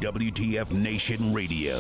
WTF Nation Radio.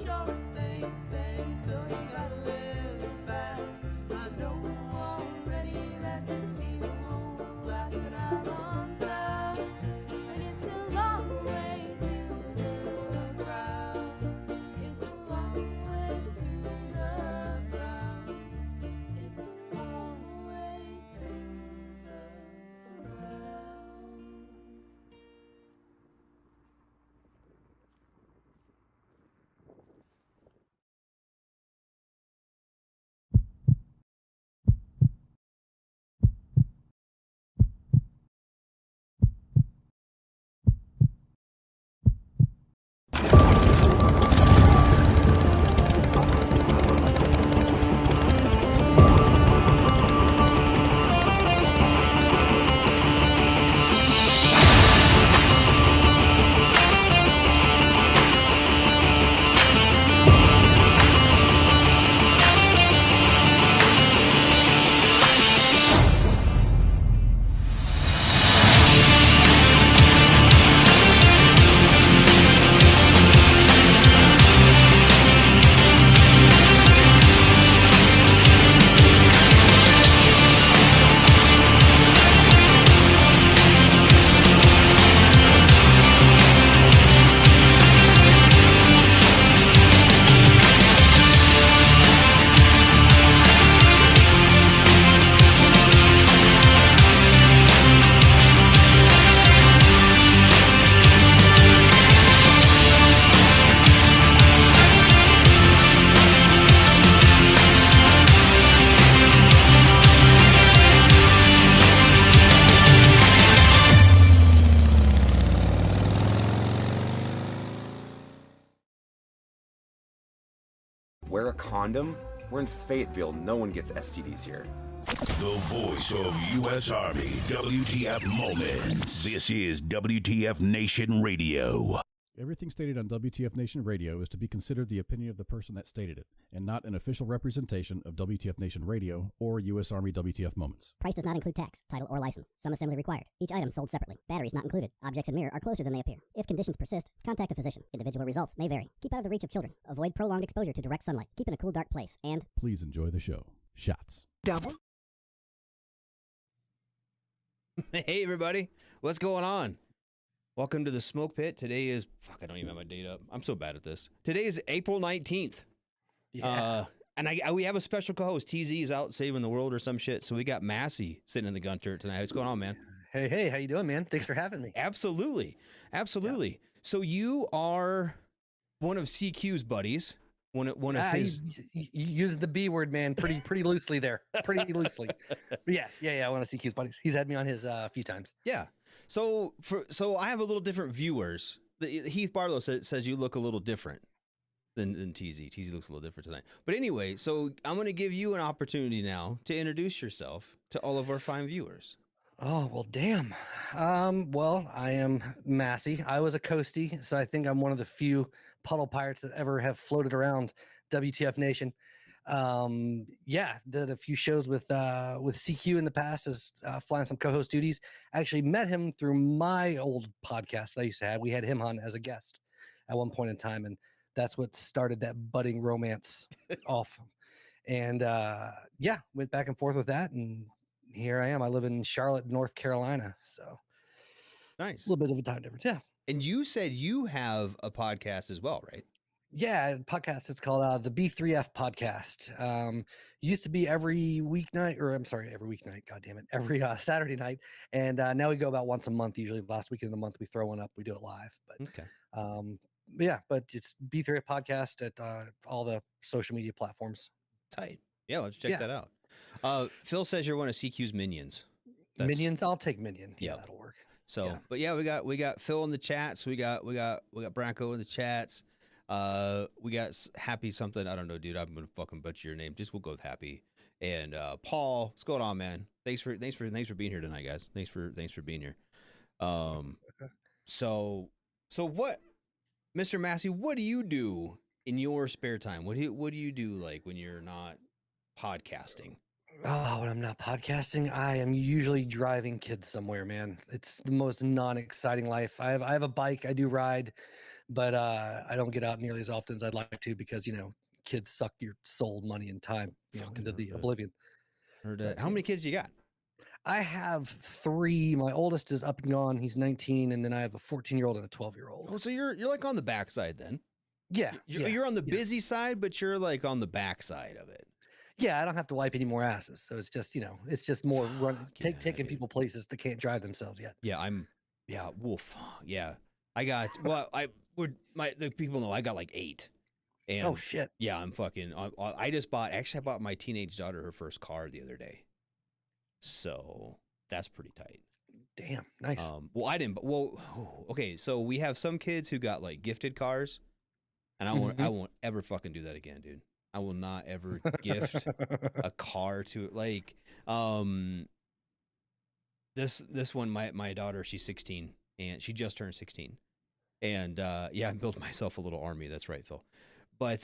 short, they say, so you gotta live fast. I know already that this feeling won't last, but I'm on cloud, and it's a long way to the ground. It's a long way to the ground. It's a long way to the ground. Wear a condom? We're in Fayetteville. No one gets STDs here. The voice of U.S. Army, WTF Moments. This is WTF Nation Radio. Everything stated on WTF Nation Radio is to be considered the opinion of the person that stated it, and not an official representation of WTF Nation Radio or U.S. Army WTF Moments. Price does not include tax, title, or license. Some assembly required. Each item sold separately. Batteries not included. Objects in mirror are closer than they appear. If conditions persist, contact a physician. Individual results may vary. Keep out of the reach of children. Avoid prolonged exposure to direct sunlight. Keep in a cool, dark place. And Please enjoy the show. Shots. Double. Hey, everybody. What's going on? Welcome to the Smoke Pit. Today is, I don't even have my date up. I'm so bad at this. Today is April 19th. Yeah. And we have a special co-host. TZ is out saving the world or some shit. So we got Massey sitting in the gun turret tonight. What's going on, man? Hey, how you doing, man? Thanks for having me. Absolutely. Yeah. So you are one of CQ's buddies. One of his. You used the B word, man, pretty loosely there. Pretty loosely. But yeah, one of CQ's buddies. He's had me on his a few times. Yeah. So I have a little different viewers. Heath Barlow says you look a little different than TZ. TZ looks a little different tonight. But anyway, so I'm going to give you an opportunity now to introduce yourself to all of our fine viewers. Oh, well, damn. Well, I am Massey. I was a coastie, so I think I'm one of the few puddle pirates that ever have floated around WTF Nation. Did a few shows with CQ in the past as flying some co-host duties. I actually met him through my old podcast that I used to have. We had him on as a guest at one point in time, and that's what started that budding romance off. And went back and forth with that, and here I am. I live in Charlotte, North Carolina, so nice. A little bit of a time difference. Yeah. And you said you have a podcast as well, right? Yeah, podcast. It's called the B3F podcast. Used to be every weeknight. God damn it, every Saturday night. And now we go about once a month. Usually, last weekend of the month we throw one up. We do it live. But okay. But it's B3F podcast at all the social media platforms. Tight. Yeah, let's check that out. Phil says you're one of CQ's minions. Minions. I'll take minion. Yeah, that'll work. So, but yeah, we got Phil in the chats. We got Branko in the chats. We got Happy something. I don't know, dude. I'm gonna fucking butcher your name. Just we'll go with Happy. And Paul, what's going on, man? Thanks for being here tonight, guys. Thanks for being here. So what, Mr. Massey? What do you do in your spare time? What do you do like when you're not podcasting? Oh, when I'm not podcasting, I am usually driving kids somewhere, man. It's the most non-exciting life. I have a bike. I do ride, but I don't get out nearly as often as I'd like to because kids suck your soul, money, and time Fucking into the heard that. oblivion. Heard that. How many kids do you got? I have 3. My oldest is up and gone. He's 19, and then I have a 14-year-old and a 12-year-old. Oh, so you're like on the backside then. Yeah, You're on the yeah. busy side, but you're like on the backside of it. Yeah, I don't have to wipe any more asses, so it's just it's just more run Fuck yeah, taking dude. people places that can't drive themselves yet. Yeah, wolf. Yeah, I got. Well, the people know I got like 8. And Oh shit! yeah, I'm fucking. I just bought. Actually, I bought my teenage daughter her first car the other day. So that's pretty tight. Damn, nice. Well, I didn't. Well, okay. So we have some kids who got like gifted cars, and I won't ever fucking do that again, dude. I will not ever gift a car to like. This one, my daughter, she's 16, and she just turned 16, and yeah, I built myself a little army. That's right, Phil. But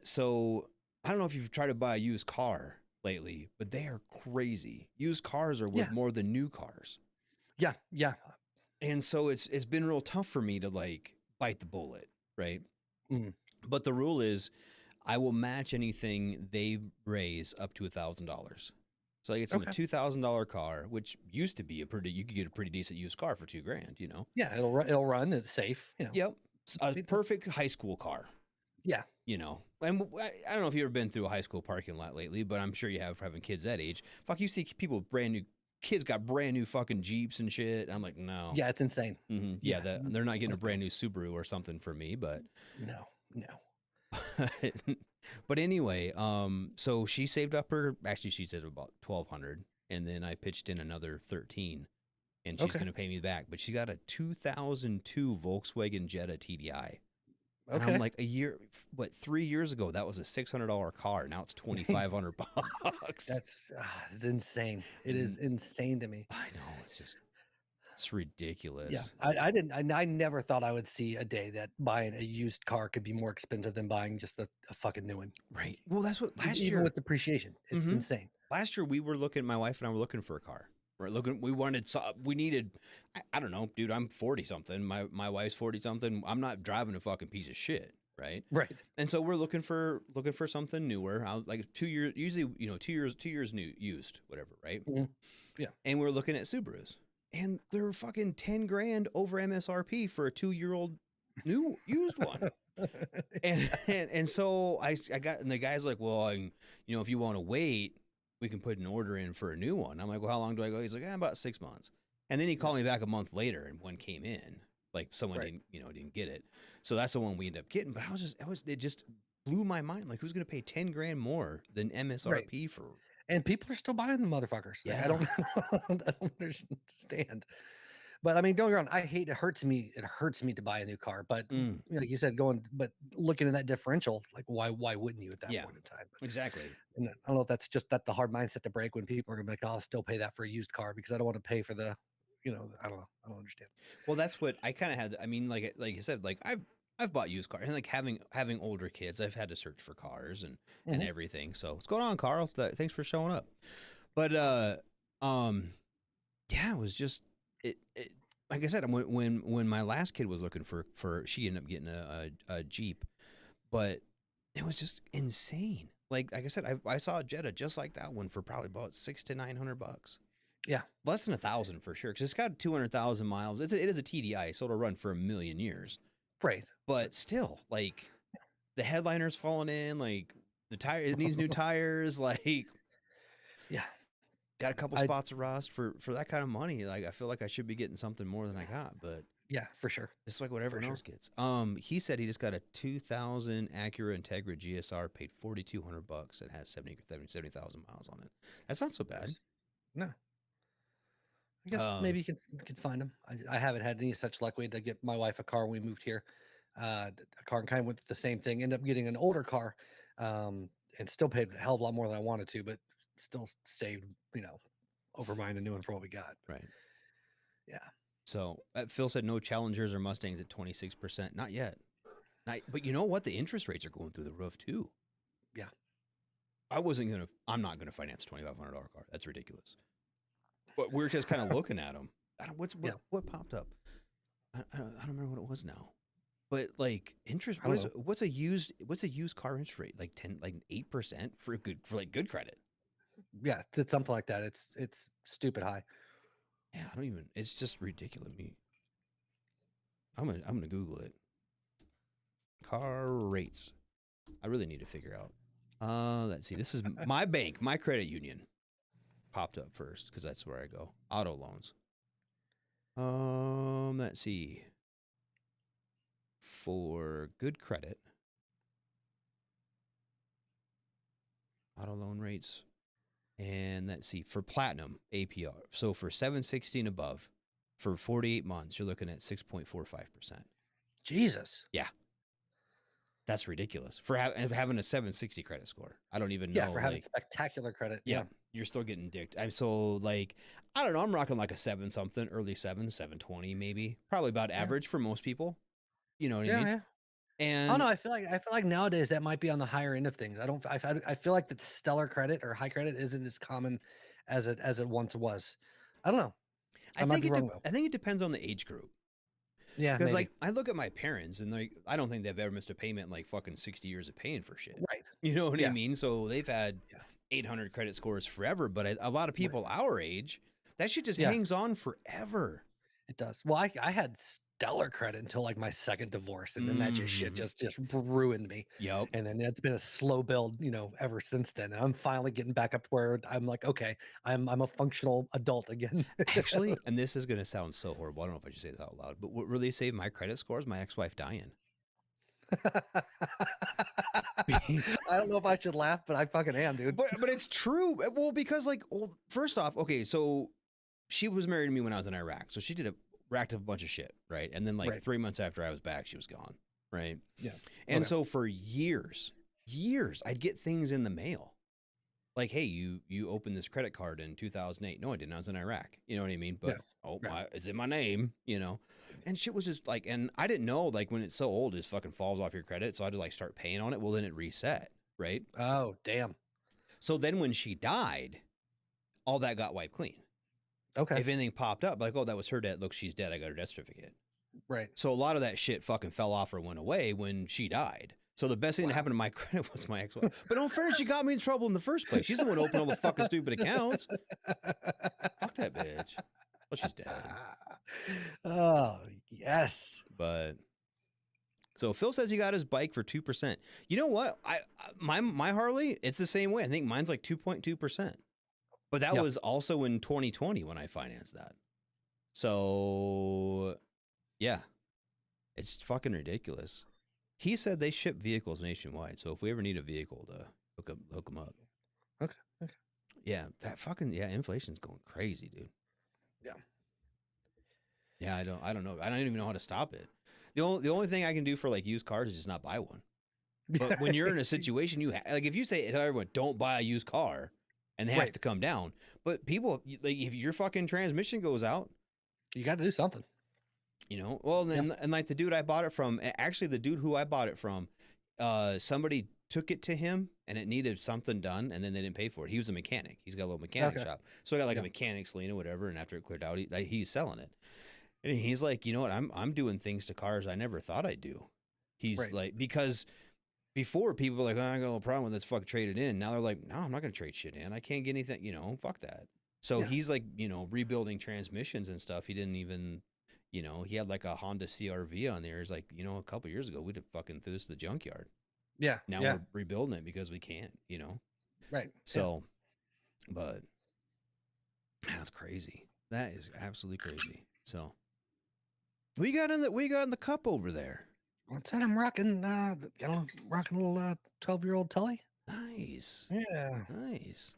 so I don't know if you've tried to buy a used car lately, but they are crazy. Used cars are worth more than new cars. Yeah, yeah. And so it's been real tough for me to like bite the bullet, right? Mm. But the rule is I will match anything they raise up to $1,000. So I get some a $2,000 car, which used to be you could get a pretty decent used car for $2,000, Yeah, it'll run. It's safe. Yep. A perfect high school car. Yeah. And I don't know if you've ever been through a high school parking lot lately, but I'm sure you have having kids that age. Fuck, you see people with brand new kids got brand new fucking Jeeps and shit. I'm like, no. Yeah, it's insane. Mm-hmm. Yeah, they're not getting a brand new Subaru or something for me, but no. But anyway, so she saved up she said about $1,200, and then I pitched in another 13, and she's going to pay me back. But she got a 2002 Volkswagen Jetta TDI. And I'm like, 3 years ago, that was a $600 car. Now it's $2,500. That's it's insane. It is insane to me. I know. It's ridiculous. Yeah, I never thought I would see a day that buying a used car could be more expensive than buying just a fucking new one. Right. Well, that's what last Even year with depreciation, it's insane. Last year we were looking. My wife and I were looking for a car. We needed. I don't know, dude. I'm 40 something. My wife's 40 something. I'm not driving a fucking piece of shit. Right. And so we're looking for something newer. I was like 2 years, usually 2 years new, used, whatever. Right. Mm-hmm. Yeah. And we're looking at Subarus. And they're fucking $10,000 over MSRP for a 2-year-old new used one. and so I got, and the guy's like, well, if you want to wait, we can put an order in for a new one. I'm like, well, how long do I go? He's like, about 6 months. And then he called me back a month later, and one came in. Like someone didn't get it. So that's the one we ended up getting. But it just blew my mind. Like, who's going to pay $10,000 more than MSRP for? And people are still buying the motherfuckers. Yeah. Like, I don't understand. But I mean, don't get me wrong. It hurts me. It hurts me to buy a new car. But like you said, looking at that differential, like why wouldn't you at that point in time? Exactly. And I don't know if that's just the hard mindset to break when people are gonna be like, oh, I'll still pay that for a used car because I don't want to pay for the, I don't know. I don't understand. Well, that's what I kind of had. I mean, like you said, like I've bought used cars, and like having older kids, I've had to search for cars and everything. So what's going on, Carl? Thanks for showing up. But yeah, it was just it like I said, when my last kid was looking for she ended up getting a Jeep, but it was just insane. Like I said, I saw a Jetta just like that one for probably about $600 to $900. Yeah, less than 1,000 for sure, because it's got 200,000 miles. It is a TDI, so it'll run for 1,000,000 years. Right. But still, like, the headliner's falling in, like, the tire, it needs new tires, like, yeah, got a couple spots of rust for that kind of money. Like, I feel like I should be getting something more than I got, but yeah, for sure. It's like what everyone else gets. He said he just got a 2000 Acura Integra GSR, paid $4,200. It has 70,000 miles on it. That's not so bad. No. I guess maybe you can find them. I haven't had any such luck. We had to get my wife a car when we moved here. A car, and kind of went the same thing. Ended up getting an older car, and still paid a hell of a lot more than I wanted to, but still saved, over buying a new one for what we got. Right. Yeah. So Phil said no Challengers or Mustangs at 26%. Not yet. But you know what? The interest rates are going through the roof too. Yeah. I'm not gonna finance a $2,500 car. That's ridiculous. But we're just kind of looking at them. What popped up? I don't remember what it was now. But like interest, I don't know. what's a used car interest rate? Like 8% for good credit. Yeah, it's something like that. It's stupid high. Yeah, I don't even. It's just ridiculous. I'm gonna Google it. Car rates. I really need to figure out. Let's see. This is my bank, my credit union. Popped up first because that's where I go. Auto loans. Let's see. For good credit, auto loan rates, and let's see for platinum APR. So for 760 and above, for 48 months, you're looking at 6.45%. Jesus. Yeah, that's ridiculous for having a 760 credit score. I don't even know. Yeah, for having like, spectacular credit. yeah, you're still getting dicked. I'm so like, I don't know. I'm rocking like a 7 something, early 720 maybe, probably about average for most people. You know what I mean? Yeah. And Oh no, I feel like nowadays that might be on the higher end of things. I feel like the stellar credit or high credit isn't as common as it once was. I don't know. I might be wrong though. I think it depends on the age group. Yeah, Because maybe. like I look at my parents and like I don't think they've ever missed a payment in like fucking 60 years of paying for shit. Right. You know what I Yeah. mean? So they've had Yeah. 800 credit scores forever, but a lot of people our age, that shit just Yeah. hangs on forever. It does. Well, I had stellar credit until like my second divorce, and then that shit just ruined me. Yep. And then it's been a slow build, ever since then. And I'm finally getting back up to where I'm like, okay, I'm a functional adult again. Actually, and this is gonna sound so horrible. I don't know if I should say this out loud, but what really saved my credit score is my ex-wife dying. I don't know if I should laugh, but I fucking am, dude. But it's true. Well, because like, first off, okay, so she was married to me when I was in Iraq, so she racked up a bunch of shit, right? And then like Right. 3 months after I was back, she was gone, right? Yeah. And Okay. so for years, I'd get things in the mail, like, hey, you opened this credit card in 2008. No, I didn't. I was in Iraq. You know what I mean? But right. it's in my name, And shit was just like, and I didn't know like when it's so old, it just fucking falls off your credit. So I had to like start paying on it. Well, then it reset, right? Oh, damn. So then when she died, all that got wiped clean. Okay. If anything popped up, like, oh, that was her debt. Look, she's dead. I got her death certificate. Right. So a lot of that shit fucking fell off or went away when she died. So the best thing that happened to my credit was my ex-wife. But in fairness, she got me in trouble in the first place. She's the one who opened all the fucking stupid accounts. Fuck that bitch. Well, she's dead. Oh, yes. But so Phil says he got his bike for 2%. You know what? My Harley, it's the same way. I think mine's like 2.2%. But that was also in 2020 when I financed that. So yeah, it's fucking ridiculous. He said they ship vehicles nationwide. So if we ever need a vehicle to hook them up. Okay. Yeah, inflation's going crazy, dude. Yeah. Yeah, I don't know. I don't even know how to stop it. The only thing I can do for like used cars is just not buy one. But when you're in a situation, like if you say to everyone, don't buy a used car, and they have to come down. But people, like if your fucking transmission goes out, You got to do something. Well, then and like the dude I bought it from, actually the dude who I bought it from, somebody took it to him and it needed something done, and then they didn't pay for it. He was a mechanic. He's got a little mechanic shop, so I got like a mechanic's lien or whatever. And after it cleared out, he's selling it. And he's like, you know what? I'm doing things to cars I never thought I'd do. He's like, because before people were like, oh, I got a little problem with this, fuck, trade it in. Now they're like, no, I'm not going to trade shit in. I can't get anything, fuck that. So he's like, rebuilding transmissions and stuff. He didn't even, he had like a Honda CRV on there. It's like, a couple years ago, we'd have fucking threw this to the junkyard. Yeah. Now we're rebuilding it because we can't, Right. So, but that's crazy. That is absolutely crazy. So we got in the cup over there. What's that? I'm rocking, rocking a little 12-year-old Tully. Nice. Yeah. Nice.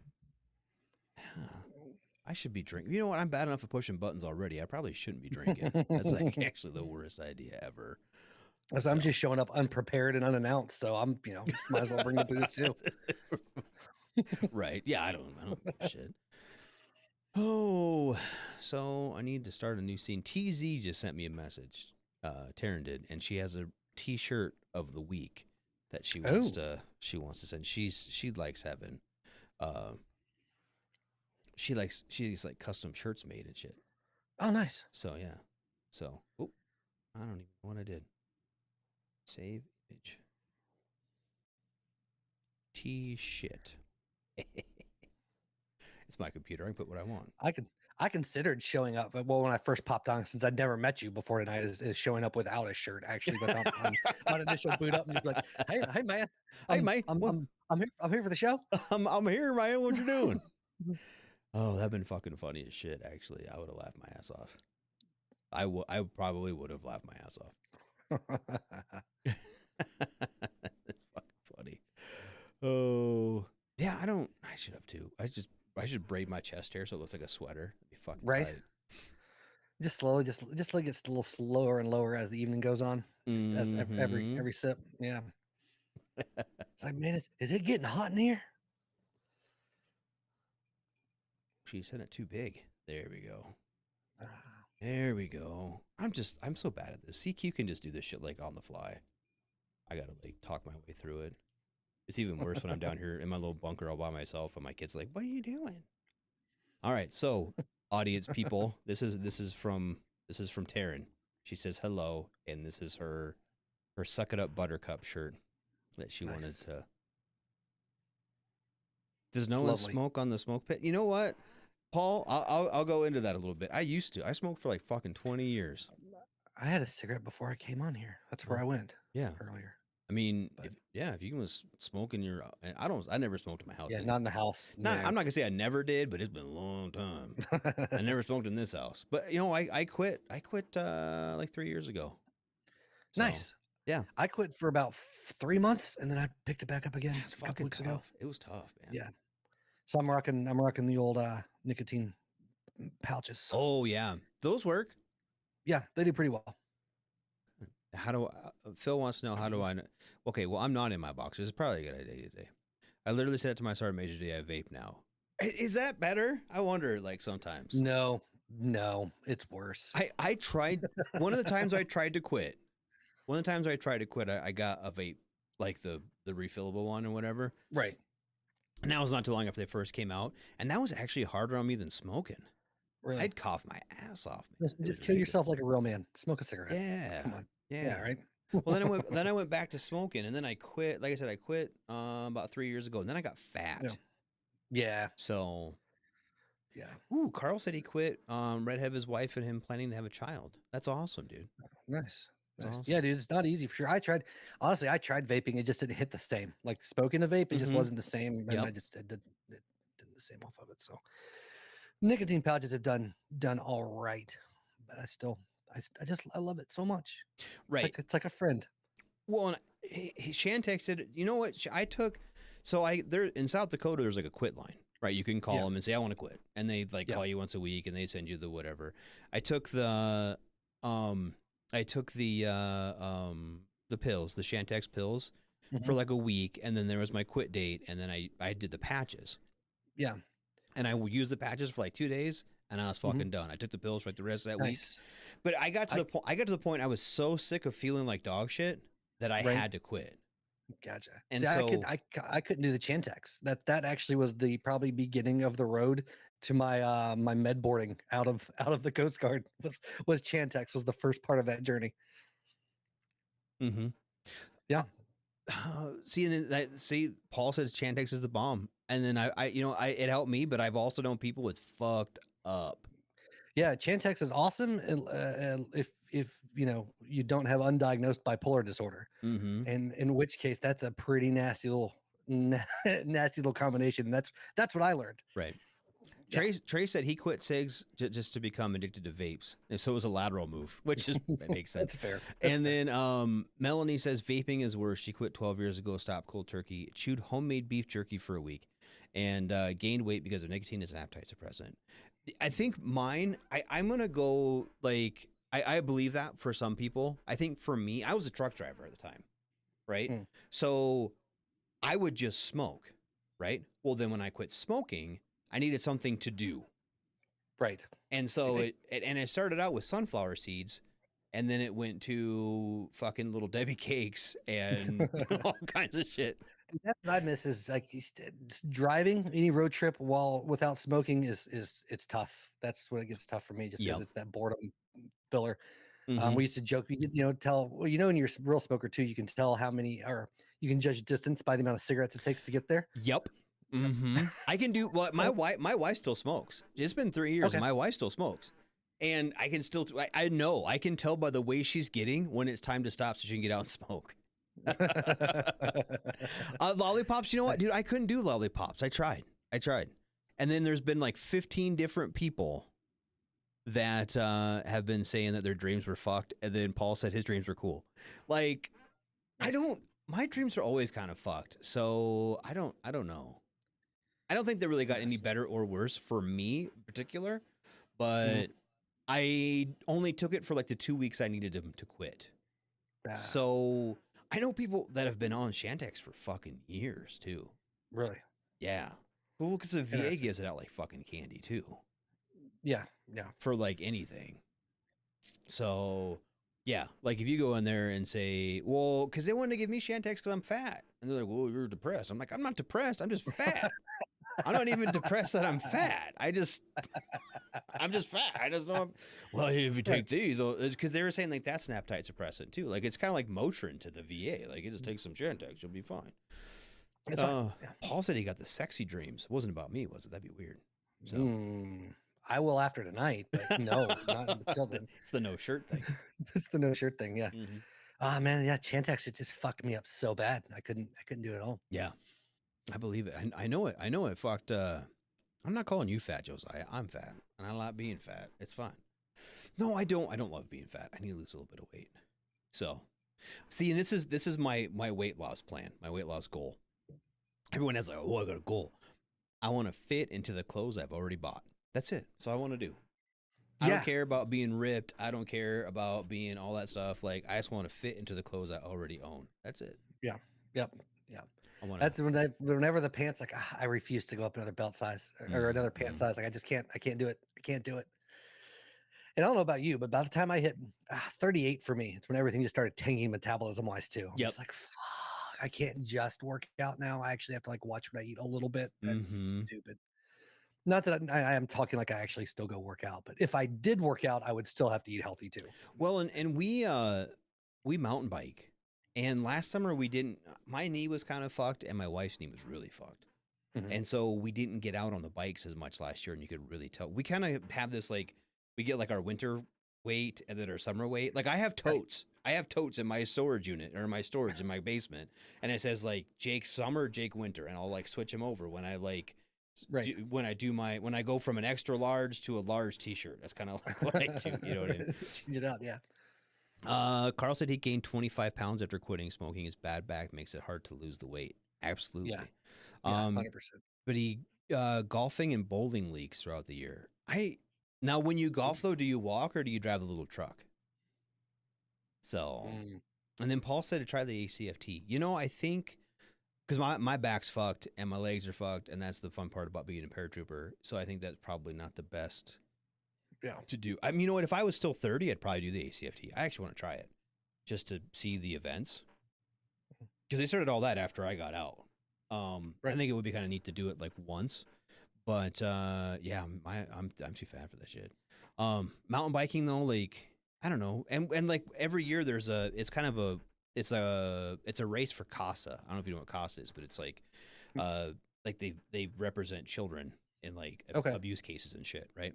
Yeah. I should be drinking. You know what? I'm bad enough at pushing buttons already. I probably shouldn't be drinking. That's like actually the worst idea ever. So I'm just showing up unprepared and unannounced, so I'm, just might as well bring the booze too. Right. Yeah, I don't give a shit. Oh, so I need to start a new scene. TZ just sent me a message. Taryn did, and she has a T-shirt of the week that she wants to send. She likes having she's like custom shirts made and shit. Oh, nice. So yeah. So I don't even know what I did. Save image. T shit. It's my computer. I can put what I want. I considered showing up. Well, when I first popped on, since I'd never met you before tonight, is showing up without a shirt actually, but on initial boot up and just be like, hey man, Hey, mate. I'm here for the show. I'm here, man. What you doing? Oh, that'd been fucking funny as shit. Actually, I would have laughed my ass off. I probably would have laughed my ass off. It's fucking funny. Oh yeah, I should have too. I should braid my chest hair so it looks like a sweater. It'd be fucking Right. tight. Just slowly, just like it's a little slower and lower as the evening goes on. Just as Mhm. every sip, yeah. It's like, man, is it getting hot in here? She said it too big. There we go. Ah. There we go. I'm so bad at this. CQ can just do this shit like on the fly. I gotta like talk my way through it. It's even worse when I'm down here in my little bunker all by myself and my kid's like, "What are you doing?" All right, so audience people, this is from Taryn. She says hello, and this is her Suck It Up Buttercup shirt that she wanted Nice. to. Does no It's one lovely. smoke on the smoke pit? You know what, Paul? I'll go into that a little bit. I used to. I smoked for like fucking 20 years. I had a cigarette before I came on here. That's where I went Yeah. earlier. I mean, But- if you can smoke in your, and I never smoked in my house. Yeah, anyway. not in the house. I'm not gonna say I never did, but it's been a long time. I never smoked in this house. But you know, I quit. I quit like 3 years ago. So, Nice. yeah. I quit for about 3 months, and then I picked it back up again It's a couple fucking weeks tough. ago. It was tough, man. Yeah. So I'm rocking the old nicotine pouches. Oh yeah, those work. Yeah, they do pretty well. How do Phil wants to know how do I know? Okay, well I'm not in my boxers. It's probably a good idea today. I literally said to my sergeant major today, I vape now. Is that better? I wonder. Like sometimes. No, it's worse. I tried one of the times I tried to quit. I got a vape, like the refillable one or whatever. Right. And that was not too long after they first came out, and that was actually harder on me than smoking. Really. I'd cough my ass off. Man. Just It was kill ridiculous. yourself like a real man. Smoke a cigarette. Yeah. Come on. Yeah. Yeah, right. Well, then I went back to smoking, and then I quit. Like I said, I quit about 3 years ago, and then I got fat. Yeah. Yeah. So, Yeah. ooh, Carl said he quit. Red have his wife and him planning to have a child. That's awesome, dude. Nice. That's Nice. awesome. Yeah, dude, it's not easy for sure. I tried vaping. It just didn't hit the same. Like smoking the vape, it just Mhm. wasn't the same. And Yep. I just it didn't the same off of it. So nicotine pouches have done all right. But I love it so much. Right. It's like a friend. Well, and Shan texted, you know what? I took, so there in South Dakota, there's like a quit line, right? You can call Yeah. them and say, I want to quit. And they like Yeah. call you once a week and they send you the whatever. I took the pills, the Shantex pills for Mhm. like a week. And then there was my quit date. And then I did the patches Yeah. and I would use the patches for like 2 days and I was fucking done. I took the pills for like the rest of that week. Nice. But I got to the point I was so sick of feeling like dog shit that I Right. had to quit. Gotcha. And See, so- I couldn't do the Chantex. That actually was the probably beginning of the road to my my med boarding out of the Coast Guard was Chantex was the first part of that journey. Mm-hmm. Yeah. See, and then Paul says Chantex is the bomb, and then I it helped me, but I've also known people it's fucked up. Yeah, Chantex is awesome if you don't have undiagnosed bipolar disorder, Mm-hmm. and in which case that's a pretty nasty little combination. That's what I learned. Right. Yeah. Trey said he quit cigs just to become addicted to vapes, and so it was a lateral move, which is that makes sense. That's fair. And then Melanie says vaping is worse. She quit 12 years ago, stopped cold turkey, chewed homemade beef jerky for a week, and gained weight because of nicotine as an appetite suppressant. I think mine, I'm going to go like, I believe that for some people. I think for me, I was a truck driver at the time, right? Mm. So I would just smoke, right? Well, then when I quit smoking, I needed something to do. Right. And so See, it started out with sunflower seeds, and then it went to fucking Little Debbie cakes and all kinds of shit. That's what I miss is like driving any road trip without smoking is it's tough. That's when it gets tough for me, just because Yep. it's that boredom filler. Mhm. We used to joke, tell, well, when you're a real smoker too, you can tell how many, or you can judge distance by the amount of cigarettes it takes to get there. Yep. I can do well. My wife still smokes. It's been 3 years, Okay. and my wife still smokes, and I can still. I know I can tell by the way she's getting when it's time to stop, so she can get out and smoke. Lollipops. You know what, dude? I couldn't do lollipops. I tried, and then there's been like 15 different people that have been saying that their dreams were fucked, and then Paul said his dreams were cool. Like, I Nice. don't. My dreams are always kind of fucked, so I don't know. I don't think they really got any better or worse for me in particular, but I only took it for like the 2 weeks I needed them to quit. Ah, So I know people that have been on Shantex for fucking years too. really? Yeah. Well, because the VA Interesting. gives it out like fucking candy too Yeah. for like anything. So yeah, like if you go in there and say, well, because they wanted to give me Shantex because I'm fat, and they're like, well, you're depressed. I'm like, I'm not depressed. I'm just fat. I'm not even depressed that I'm fat. I'm just fat. I just know. Well, if you take these, because they were saying like that's an appetite suppressant too. Like it's kind of like Motrin to the VA. Like it just takes some Shantex, you'll be fine. It's fine. Yeah. Paul said he got the sexy dreams. It wasn't about me, was it? That'd be weird. So I will after tonight, but no, not until then. it's the no shirt thing. It's the no shirt thing. Yeah. Mhm. Oh man, yeah, Chantix, it just fucked me up so bad. I couldn't do it at all. Yeah, I believe it. I know it. I know it fucked. I'm not calling you fat, Josiah. I'm fat, and I like being fat. It's fine. No, I don't. I don't love being fat. I need to lose a little bit of weight. So, see, and this is my weight loss plan, my weight loss goal. Everyone has like, oh, I got a goal. I want to fit into the clothes I've already bought. That's it. That's all I want to do. I Yeah. don't care about being ripped. I don't care about being all that stuff. Like, I just want to fit into the clothes I already own. That's it. Yep. I want That's whenever the pants, like, I refuse to go up another belt size or another pant size. Like, I can't do it. I can't do it. And I don't know about you, but by the time I hit 38 for me, it's when everything just started tanking metabolism wise too. I'm just like, fuck, I can't just work out now. I actually have to like watch what I eat a little bit. That's stupid. Not that I am talking like I actually still go work out, but if I did work out, I would still have to eat healthy too. Well, and we mountain bike, and last summer we didn't. My knee was kind of fucked, and my wife's knee was really fucked, and so we didn't get out on the bikes as much last year, and you could really tell. We kind of have this like we get like our winter weight and then our summer weight. Like I have totes. I have totes in my storage unit or my storage in my basement, and it says like Jake Summer, Jake Winter, and I'll like switch them over when I like. Right. When I go from an extra large to a large T-shirt, that's kind of like what I do. You know what I mean? Change it out, yeah. Carl said he gained 25 pounds after quitting smoking. His bad back makes it hard to lose the weight. Absolutely. Yeah. 100%. But he golfing and bowling leagues throughout the year. Now when you golf though, do you walk or do you drive the little truck? So, and then Paul said to try the ACFT. You know, I think. Because my back's fucked and my legs are fucked, and that's the fun part about being a paratrooper. So I think that's probably not the best to do. I mean, you know what? If I was still 30, I'd probably do the ACFT. I actually want to try it just to see the events. Because they started all that after I got out. I think it would be kind of neat to do it like once. But yeah, I'm too fat for that shit. Mountain biking though, like I don't know. And like every year it's a race for CASA. I don't know if you know what CASA is, but it's like they represent children in like abuse cases and shit, right?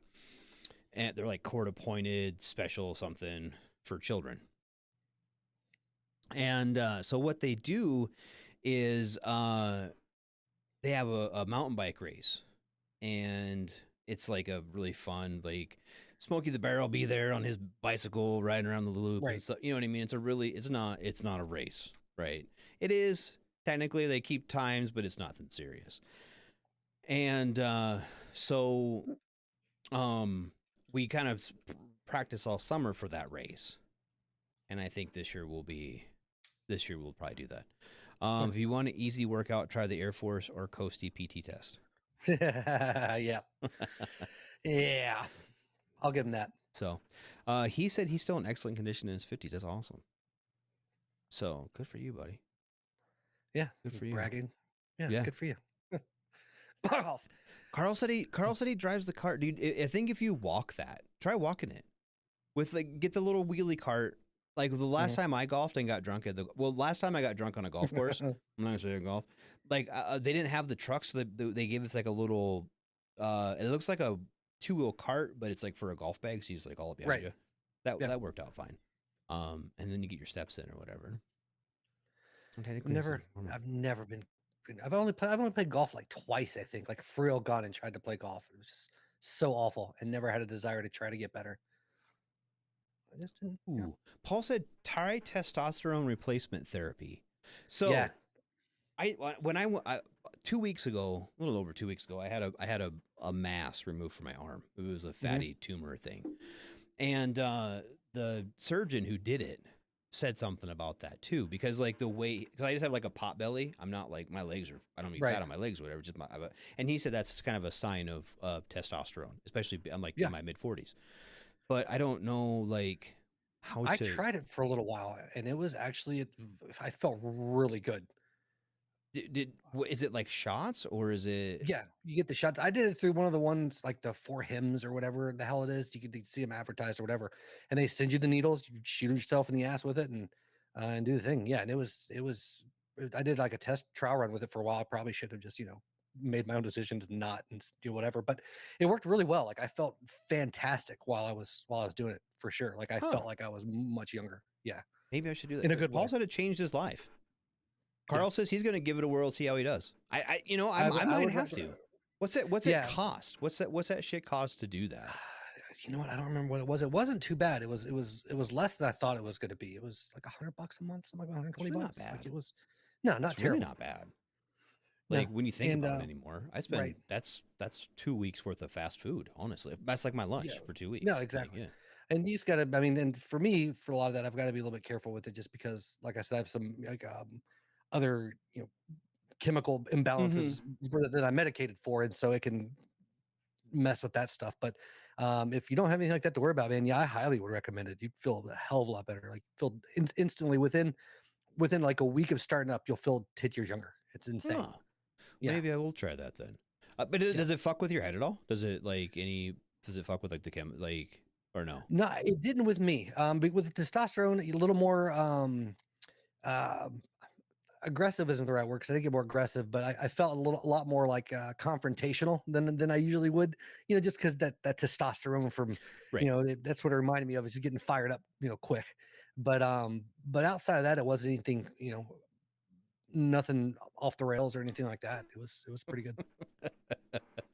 And they're like court appointed special something for children. And so what they do is they have a mountain bike race, and it's like a really fun like. Smokey the Bear will be there on his bicycle riding around the loop. Right. And stuff. You know what I mean? It's not a race, right? It is technically they keep times, but it's nothing serious. And so we kind of practice all summer for that race. And I think this year we'll probably do that. If you want an easy workout, try the Air Force or Coastie PT test. Yeah. Yeah. I'll give him that. So he said he's still in excellent condition in his 50s. That's awesome. So good for you, buddy. Yeah. Good for you. Bragging. Yeah. Yeah. Good for you. Fuck off. Carl said he drives the car. Dude, I think if you walk that, try walking it. with like get the little wheelie cart. Like the last time I golfed and got drunk at the last time I got drunk on a golf course. I'm not gonna say golf. Like they didn't have the trucks, so they gave us like a little. It looks like a 2-wheel cart, but it's like for a golf bag, so you just like all up behind you. That worked out fine. And then you get your steps in or whatever. I've never been. I've only played golf like twice, I think. Like for real, gone and tried to play golf. It was just so awful, and never had a desire to try to get better. I just didn't. Ooh, Paul said try testosterone replacement therapy. So Yeah. when I 2 weeks ago, a little over 2 weeks ago, I had a mass removed from my arm. It was a fatty tumor thing, and the surgeon who did it said something about that too, because like the way, because I just have like a pot belly. I'm not like my legs are. I don't need fat on my legs or whatever. Just and he said that's kind of a sign of testosterone, especially I'm like in my mid 40s. But I don't know like how I tried it for a little while, and it was actually I felt really good. Is it like shots or is it? Yeah, you get the shots. I did it through one of the ones like the 4 Hims or whatever the hell it is. You can see them advertised or whatever, and they send you the needles. You shoot yourself in the ass with it and do the thing. Yeah, and it was. I did like a test trial run with it for a while. I probably should have just made my own decision to not and do whatever, but it worked really well. Like I felt fantastic while I was doing it for sure. Like I felt like I was much younger. Yeah, maybe I should do that. In a good Paul way. said it changed his life. Carl says he's going to give it a whirl, see how he does. I might would have have to. What's it cost? What's that shit cost to do that? You know what? I don't remember what it was. It wasn't too bad. It was less than I thought it was going to be. It was like $100 a month, something like $120. Really not bad. Like it was not It's terrible. really not bad. Like when you think about it anymore, I spend right. that's 2 weeks worth of fast food. Honestly, that's like my lunch for 2 weeks. No, Like, exactly. yeah. And you just got to. I mean, and for me, for a lot of that, I've got to be a little bit careful with it, just because, like I said, I have some other chemical imbalances that I'm medicated for, and so it can mess with that stuff. But if you don't have anything like that to worry about, man, I highly would recommend it. You'd feel a hell of a lot better. Like feel instantly within like a week of starting up, you'll feel 10 years younger. It's insane. Huh. Maybe I will try that then. But does it fuck with your head at all? Does it does it fuck with like the or no? No, it didn't with me. But with testosterone, a little more aggressive isn't the right word, because I didn't get more aggressive, but I felt a lot more like confrontational than I usually would, just because that testosterone from, that's what it reminded me of, is just getting fired up, quick. But outside of that, it wasn't anything, nothing off the rails or anything like that. It was pretty good.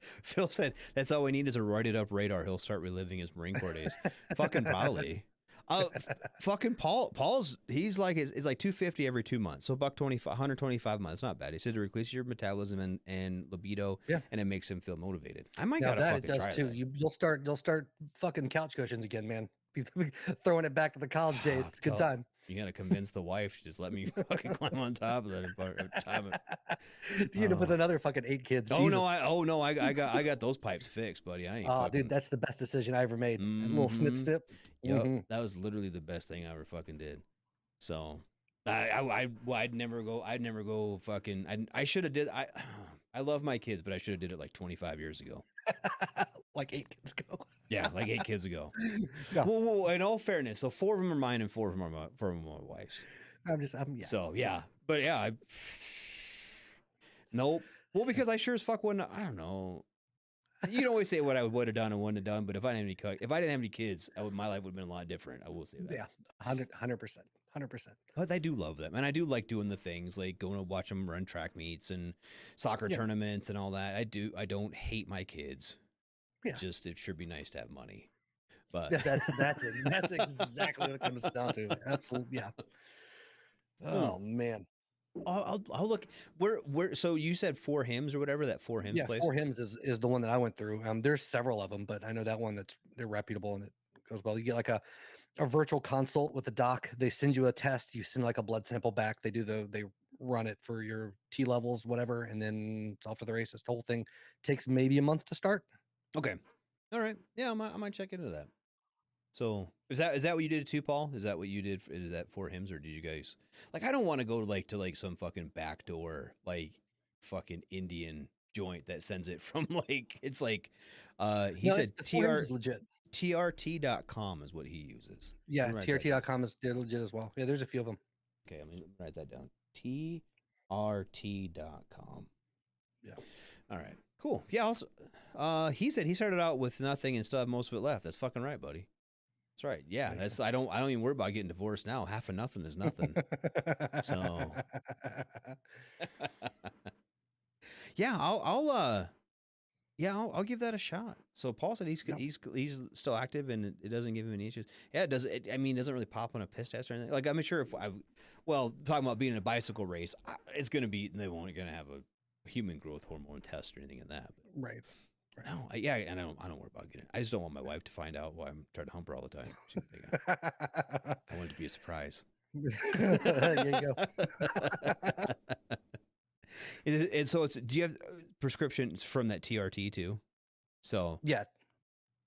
Phil said that's all we need is a roided up radar. He'll start reliving his Marine Corps days. Fucking probably. Fucking Paul's he's like it's like 250 every 2 months, so $125, 125 months. Not bad. He said it releases your metabolism and libido, and it makes him feel motivated. I might gotta fucking try that. You'll start fucking couch cushions again, man. Throwing it back to the college days. It's a good time. You gotta convince the wife to just let me fucking climb on top of that. You end up with another fucking 8 kids. Oh Jesus. no, I got those pipes fixed, buddy. I ain't. Dude, that's the best decision I ever made. A little snip. Yep, that was literally the best thing I ever fucking did. So, I'd never go fucking. I should have did. I love my kids, but I should have did it like 25 years ago. Like 8 kids ago. Yeah, like 8 kids ago. Yeah. Well, in all fairness, so 4 of them are mine and 4 of them are my wife's. Yeah. So yeah, but yeah, nope. Well, because I sure as fuck wouldn't. I don't know. You can always say what I would have done and wouldn't have done, but if I didn't have any kids, my life would have been a lot different. I will say that. Yeah, 100%. But I do love them, and I do like doing the things like going to watch them run track meets and soccer tournaments and all that. I do. I don't hate my kids. Yeah. Just it should be nice to have money. But that's exactly what it comes down to. Absolutely. Yeah. Oh man. I'll look. Where? So you said 4 Hims or whatever, that 4 Hims place? 4 Hims is the one that I went through. There's several of them, but I know that one they're reputable and it goes well. You get like a virtual consult with a doc. They send you a test. You send like a blood sample back. They run it for your T levels, whatever, and then it's off to the races. The whole thing takes maybe a month to start. Okay. All right. Yeah, I might check into that. So is that what you did too, Paul? Is that what you did? Is that 4 Hims, or did you guys like? I don't want to go to some fucking backdoor like fucking Indian joint that sends it from like it's like he said TR is legit. TRT.com is what he uses. Yeah, Let me write that down. TRT.com is they're legit as well. Yeah, there's a few of them. Okay, let me write that down. TRT.com. Yeah. All right. Cool. Yeah. Also, he said he started out with nothing and still have most of it left. That's fucking right, buddy. That's right. Yeah. That's I don't even worry about getting divorced now. Half of nothing is nothing. So. Yeah, I'll give that a shot. So Paul said he's still active and it doesn't give him any issues. Yeah, it does. It doesn't really pop on a piss test or anything. Like I'm sure if talking about being in a bicycle race, it's gonna be they won't gonna have a human growth hormone test or anything in that. But Right. no, I don't worry about getting it. I just don't want my wife to find out why I'm trying to hump her all the time. I want it to be a surprise. There you go. And so do you have prescriptions from that TRT too? So Yeah.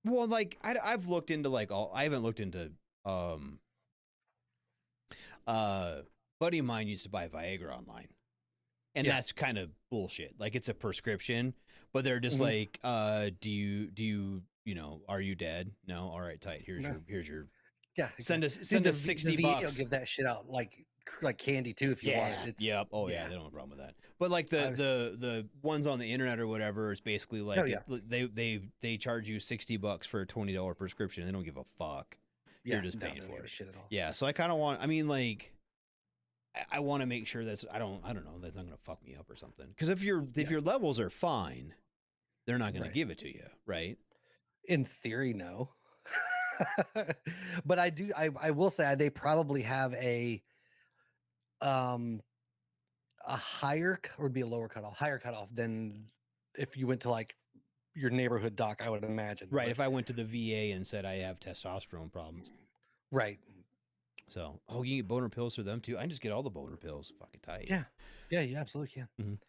well, like I've looked into I haven't looked into buddy of mine used to buy Viagra online. And Yeah. that's kind of bullshit. Like it's a prescription, but they're just like, do you are you dead? No. All right, tight. Here's No. your Yeah. send us Dude, send the us V- the 60 VA will bucks. give that shit out like candy too if you want it. It's, Yep. Oh yeah, they don't have a problem with that. But like the ones on the internet or whatever, it's basically like Oh, yeah. they charge you $60 for a $20 prescription. They don't give a fuck. You're just no, paying they don't for give a it. shit at all. Yeah. So I kind of want. I mean, like, I want to make sure that's. I don't know. That's not gonna fuck me up or something. Because if your levels are fine, they're not gonna Right. give it to you, right? In theory, no. But I will say they probably have a higher or would be a higher cutoff than if you went to like your neighborhood doc, I would imagine. Right. But- If I went to the VA and said I have testosterone problems, right. so you can get boner pills for them too. I can just get all the boner pills. Fucking tight. Yeah. Yeah, you absolutely can.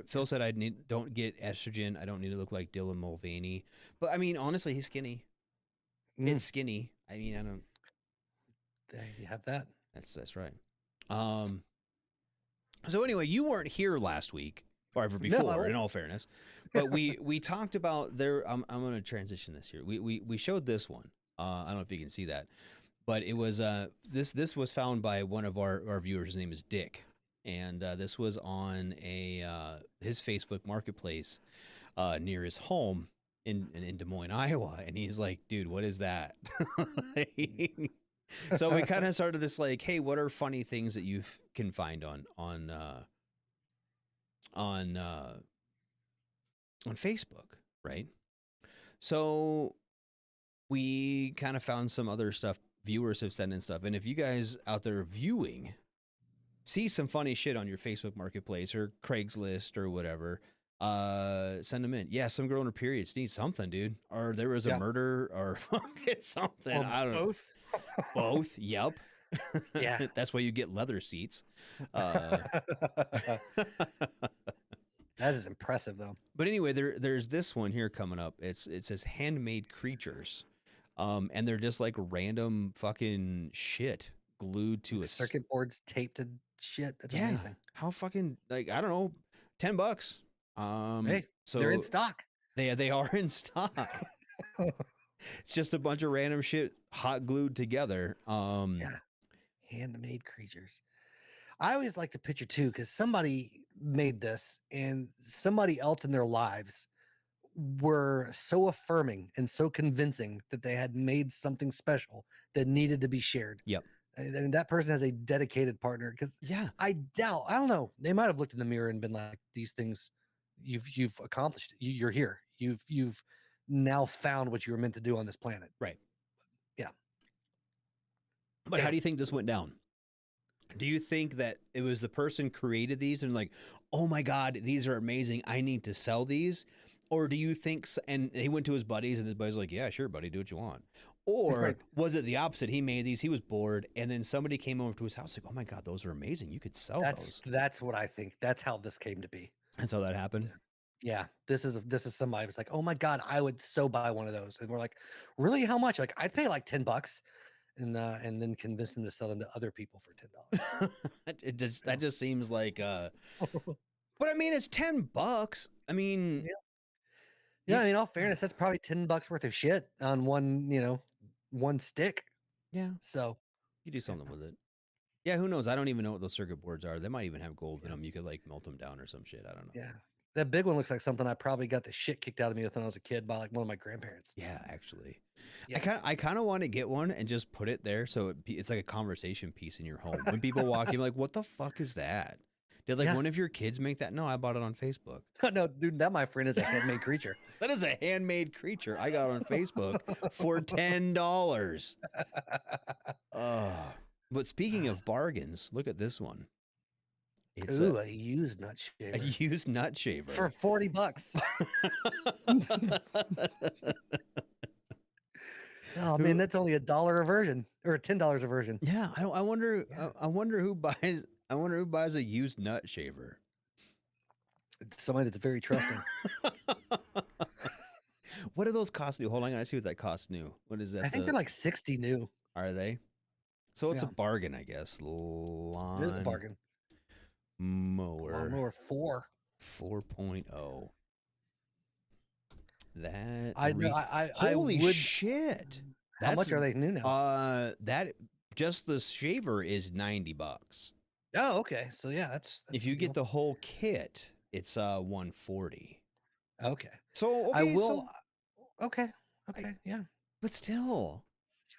Phil said don't get estrogen. I don't need to look like Dylan Mulvaney. But I mean, honestly, he's skinny. It's skinny. I mean, I don't. There you have that. That's right. So anyway, you weren't here last week or ever before. In wasn't. all fairness, but we talked about there. I'm going to transition this here. We showed this one. I don't know if you can see that, but it was this was found by one of our viewers. His name is Dick, and this was on his Facebook Marketplace near his home in Des Moines, Iowa, and he's like, "Dude, what is that?" So we kind of started this like, "Hey, what are funny things that you can find on Facebook?" Right? So we kind of found some other stuff. Viewers have sent in stuff, and if you guys out there viewing see some funny shit on your Facebook Marketplace or Craigslist or whatever, send them in. Yeah, some girl in her periods needs something, dude. Or there was a murder or fucking something. Or I don't know. both. Both. Yep. Yeah. That's why you get leather seats. That is impressive though. But anyway, there's this one here coming up. It says handmade creatures. And they're just like random fucking shit glued to a Circuit boards taped to shit. That's yeah. amazing. How fucking like I don't know, $10. Hey, so they're in stock. They are in stock. It's just a bunch of random shit hot glued together. Yeah. Handmade creatures. I always like to picture too, because somebody made this and somebody else in their lives were so affirming and so convincing that they had made something special that needed to be shared. Yep. And that person has a dedicated partner because Yeah. I don't know. They might have looked in the mirror and been like, these things you've accomplished. You're here. You've now found what you were meant to do on this planet. Right. Yeah. But how do you think this went down? Do you think that it was the person created these and like, oh my God, these are amazing. I need to sell these. Or do you think, and he went to his buddies and his buddies like, yeah, sure, buddy, do what you want. Or Right. was it the opposite? He made these, he was bored. And then somebody came over to his house like, oh my God, those are amazing. You could sell those. That's what I think. That's how this came to be. That's how that happened. Yeah, this is somebody was like, oh my God, I would so buy one of those. And we're like, really? How much? Like, I'd pay like $10 and then convince them to sell them to other people for $10. That just seems like, but I mean, it's $10. I mean, Yeah, I mean, all fairness, that's probably $10 worth of shit on one stick. Yeah, So you do something with it. Yeah, who knows? I don't even know what those circuit boards are. They might even have gold in them. You could like melt them down or some shit. I don't know. yeah, that big one looks like something I probably got the shit kicked out of me with when I was a kid by like one of my grandparents. Yeah, actually, Yeah. I kind of want to get one and just put it there so it's like a conversation piece in your home. When people walk in, like, what the fuck is that? Did like Yeah. one of your kids make that? No, I bought it on Facebook. No, dude, that my friend is a handmade creature. That is a handmade creature I got on Facebook for $10. But speaking of bargains, look at this one. It's Ooh, a used nut a shaver used nut shaver. for $40. Oh man, that's only $1 a version or $10 a version. Yeah, I wonder. I wonder who buys. I wonder who buys a used nut shaver. Somebody that's very trusting. What do those cost new? Hold on, I gotta see what that costs new. What is that? I think they're like 60 new. Are they? So it's a Yeah. bargain, I guess. It is a bargain. Mower Lawnmower 4. 4.0. That I know. I holy would. shit! How much are they new now? That just the shaver is $90. Oh, okay. So yeah, that's If you get the whole kit, it's $140. okay. So I okay, will. so- Okay. Okay. Yeah. but still,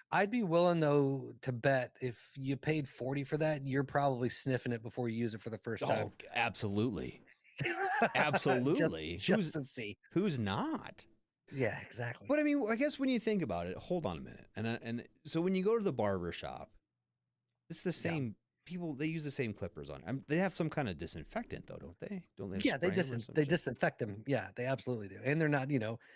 I'd be willing though to bet if you paid 40 for that, you're probably sniffing it before you use it for the first time. oh, absolutely, absolutely. Just to see. Who's not? Yeah, exactly. But I mean, I guess when you think about it, hold on a minute. And so when you go to the barber shop, it's the same people. They use the same clippers on. They have some kind of disinfectant, though, don't they? Don't they? Yeah, they spray 'em or some they shit? disinfect them. Yeah, they absolutely do. And they're not,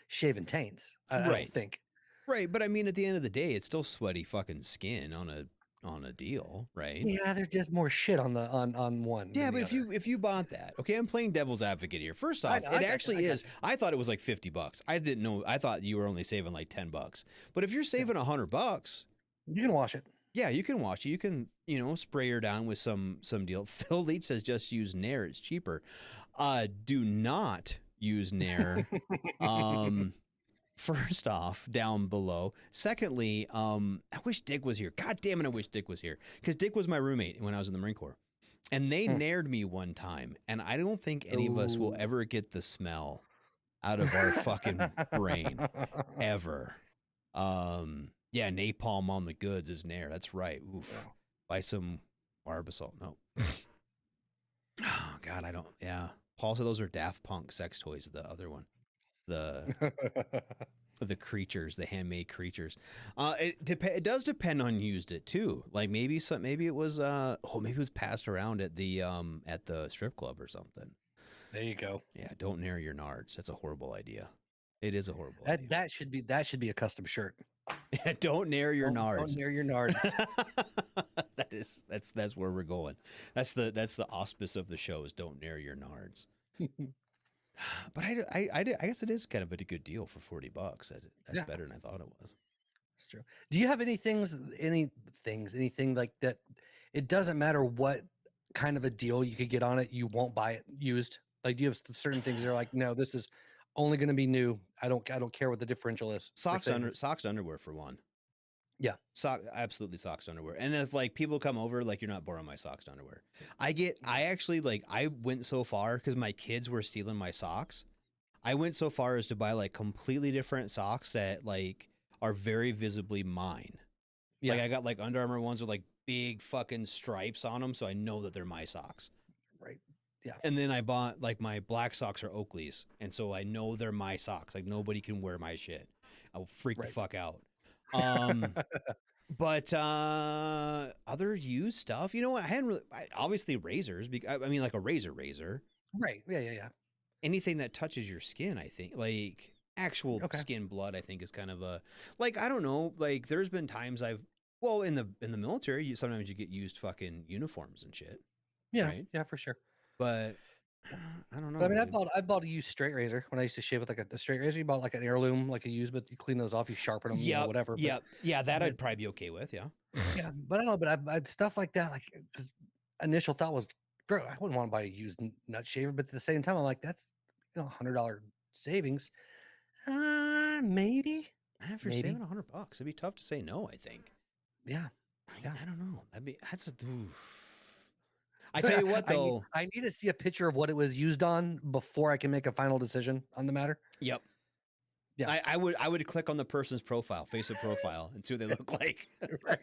shaving taints. I don't Right. think. Right, but I mean, at the end of the day, it's still sweaty fucking skin on a deal, right? Yeah, they're just more shit on the on one. Yeah, than but the other. if you bought that, okay, I'm playing devil's advocate here. First I off, know, I it got you, actually I got is. I thought it was like $50. I didn't know. I thought you were only saving like $10. But if you're saving $100, You can wash it. yeah, you can wash it. You can, spray her down with some deal. Phil Leach says just use Nair. It's cheaper. Do not use Nair. First off, down below. Secondly, I wish Dick was here. God damn it, I wish Dick was here. Because Dick was my roommate when I was in the Marine Corps. And they nared me one time. And I don't think any of us will Ooh. ever get the smell out of our fucking brain. Ever. Yeah, napalm on the goods is Nair. That's right. Oof. Yeah. Buy some Barbasol. No. Oh, God, I don't. Yeah. Paul said those are Daft Punk sex toys, the other one. The creatures, the handmade creatures. It does depend on used it too. Like maybe it was maybe it was passed around at the strip club or something. There you go. Yeah, don't nair your nards. That's a horrible idea. It is a horrible That idea. that should be a custom shirt. Don't nair your Don't nards. nair your nards. That's where we're going. That's the auspice of the show is don't nair your nards. But I guess it is kind of a good deal for $40. That's Yeah. better than I thought it was. That's true. Do you have anything like that? It doesn't matter what kind of a deal you could get on it, you won't buy it used. Like, do you have certain things that are like, no, this is only going to be new. I don't care what the differential is. for Socks things. underwear for one. Yeah. Absolutely socks underwear. And if like people come over, like you're not borrowing my socks underwear. I actually like I went so far because my kids were stealing my socks. I went so far as to buy like completely different socks that like are very visibly mine. Yeah. Like I got like Under Armour ones with like big fucking stripes on them, so I know that they're my socks. Right. Yeah. And then I bought like my black socks are Oakley's, and so I know they're my socks. Like nobody can wear my shit. I'll freak the Right. fuck out. But other used stuff, you know what? I hadn't really obviously razors. I mean, like a razor. Right. Yeah. Anything that touches your skin, I think, like actual Okay. skin blood, I think is kind of a like I don't know. Like there's been times in the military, sometimes you get used fucking uniforms and shit. Yeah. Right. Yeah, for sure. But I don't know. But I mean, dude. I bought a used straight razor when I used to shave with like a straight razor. You bought like an heirloom, like a used, but you clean those off, you sharpen them, whatever. But, Yeah, that but- I'd probably be okay with. Yeah. yeah, but I don't know. But I stuff like that, like, because initial thought was, bro, I wouldn't want to buy a used nut shaver, but at the same time, I'm like, that's $100 savings. Maybe. For Maybe. saving $100, it'd be tough to say no. I think. Yeah. Yeah. I don't know. That's a. Oof. I tell you what, though. I need to see a picture of what it was used on before I can make a final decision on the matter. Yep. Yeah. I would click on the person's profile, Facebook profile, and see what they look like. Right.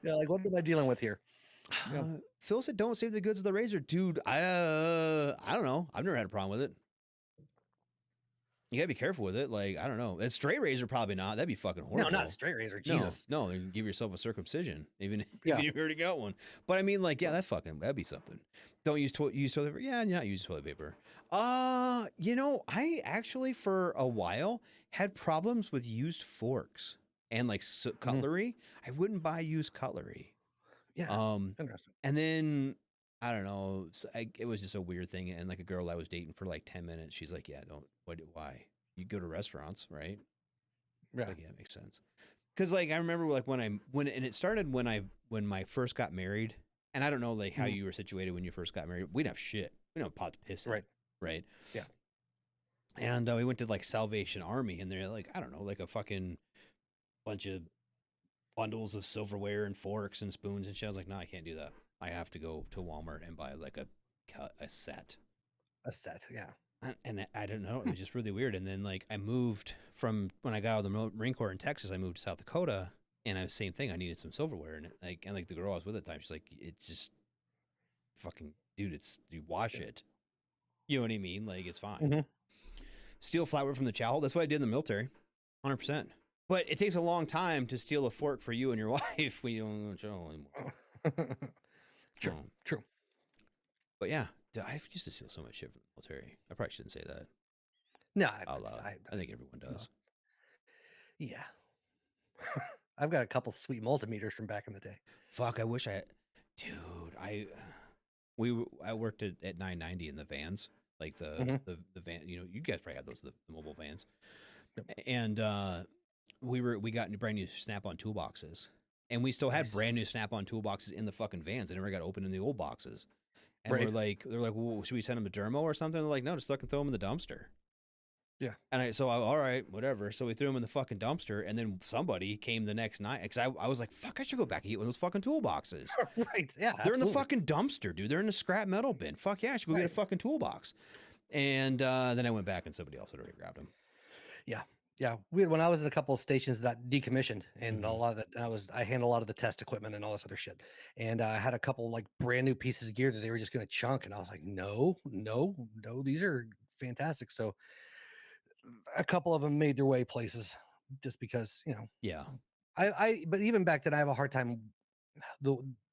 Yeah, like what am I dealing with here? Yeah. Phil said, "Don't save the goods of the razor, dude." I don't know. I've never had a problem with it. You gotta be careful with it. Like, I don't know. A straight razor, probably not. That'd be fucking horrible. No, not a straight razor. Jesus. No, you give yourself a circumcision, even Yeah. if you already got one. But I mean, like, yeah, that'd be something. Don't use toilet paper. Yeah, not use toilet paper. I actually for a while had problems with used forks and like cutlery. I wouldn't buy used cutlery. Yeah. Interesting. And then I don't know. It was just a weird thing. And like a girl I was dating for like 10 minutes, she's like, "Yeah, don't. Why? You go to restaurants, right?" Yeah. Like, yeah, it makes sense. Because like I remember like when it started when my first got married, and I don't know like how you were situated when you first got married. We didn't have shit. We didn't have pot to piss in. Right. Yeah. And we went to like Salvation Army, and they're like, I don't know, like a fucking bunch of bundles of silverware and forks and spoons and shit. I was like, no, I can't do that. I have to go to Walmart and buy like a set. A set. Yeah. And I don't know. It was just really weird. And then like I moved from when I got out of the Marine Corps in Texas, I moved to South Dakota, and I was same thing. I needed some silverware, and the girl I was with at the time, she's like, it's just fucking dude. You wash it. You know what I mean? Like it's fine. Mhm. Steal flatware from the chow hall. That's what I did in the military, 100%. But it takes a long time to steal a fork for you and your wife when you don't chow anymore. True. But yeah, I used to steal so much shit from the military. I probably shouldn't say that. No, Out loud. I think everyone does. Yeah. I've got a couple sweet multimeters from back in the day. Fuck, I wish I had. Dude, I worked at 990 in the vans, like the van. You know, you guys probably have those the mobile vans, and we got brand new Snap-on toolboxes, and we still had brand new Snap-on toolboxes in the fucking vans. They never got opened in the old boxes, and they're like, well, should we send them a dermo or something? They're like, no, just fucking throw them in the dumpster. Yeah. And all right, whatever. So we threw them in the fucking dumpster, and then somebody came the next night because I was like, fuck, I should go back and get one of those fucking toolboxes. Right. Yeah. They're in the fucking dumpster, dude. They're in the scrap metal bin. Fuck yeah, I should go get a fucking toolbox. And then I went back and somebody else had already grabbed them. Yeah. Yeah. Weird. When I was at a couple of stations that decommissioned, and a lot of that, I handled a lot of the test equipment and all this other shit. And I had a couple like brand new pieces of gear that they were just going to chunk. And I was like, no, these are fantastic. So a couple of them made their way places just because, Yeah. But even back then I have a hard time.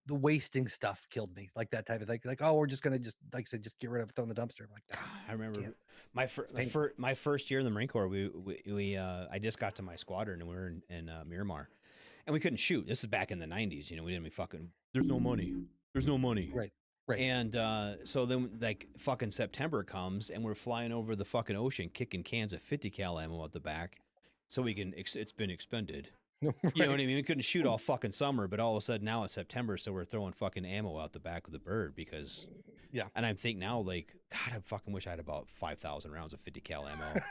The wasting stuff killed me, like that type of thing. Like, oh, we're just gonna like I said, just get rid of it, throw in the dumpster. Like that. I remember my first year in the Marine Corps. I just got to my squadron and we were in Miramar, and we couldn't shoot. This is back in the 90s. You know, we didn't be fucking. There's no money. Right. And so then like fucking September comes and we're flying over the fucking ocean, kicking cans of 50 cal ammo out the back, so we can. It's been expended. You know what I mean? We couldn't shoot all fucking summer, but all of a sudden now it's September, so we're throwing fucking ammo out the back of the bird because. Yeah. And I'm thinking now, like, God, I fucking wish I had about 5,000 rounds of 50 cal ammo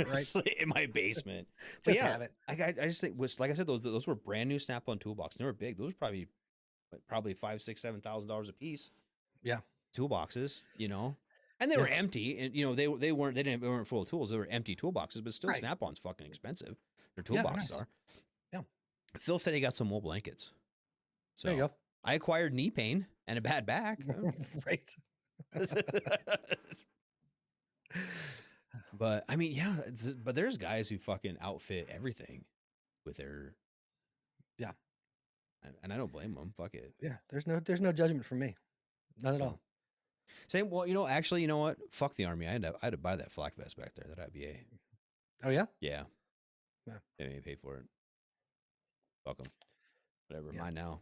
Right. in my basement. Just have it. I just think, like I said, those were brand new Snap-on toolboxes. They were big. Those were probably $5,000, $6,000, $7,000 a piece. Yeah. Toolboxes, and they were empty, and they weren't full of tools. They were empty toolboxes, but still, Snap-on's fucking expensive. Their toolboxes are. Yeah. Phil said he got some wool blankets. So there you go. I acquired knee pain and a bad back. Right. But I mean, yeah, but there's guys who fucking outfit everything with their. Yeah. And I don't blame them. Fuck it. Yeah. There's no judgment from me. Not at all. Same. Well, actually, you know what? Fuck the Army. I had to buy that flak vest back there, that IBA. Oh yeah. Yeah. Yeah. They made me pay for it. Fuck them. Whatever. Yeah. Mine now.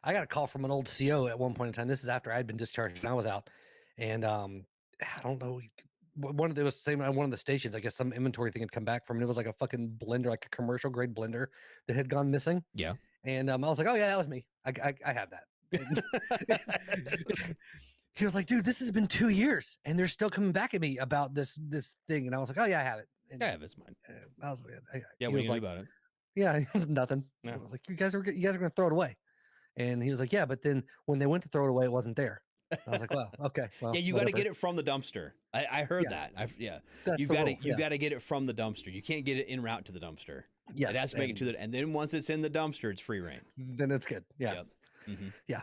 I got a call from an old CO at one point in time. This is after I'd been discharged and I was out. And I don't know. It was saying on one of the stations, I guess some inventory thing had come back from it. It was like a fucking blender, like a commercial grade blender that had gone missing. Yeah. And I was like, oh yeah, that was me. I have that. he was like, dude, this has been 2 years and they're still coming back at me about this thing. And I was like, oh yeah, I have it. And, Yeah, if it's mine. I was like, Yeah, he what was do you like, know about it? yeah, it was nothing. Yeah. I was like, you guys are going to throw it away. And he was like, yeah, but then when they went to throw it away, it wasn't there. I was like, well, okay. Well, Yeah, you got to whatever. get it from the dumpster. I heard Yeah. that. Yeah, That's you the got to rule, yeah. get it from the dumpster. You can't get it en route to the dumpster. Yes, it has to make it to the, and then once it's in the dumpster, it's free reign. then it's good. Yeah. Yep. Mhm. Yeah.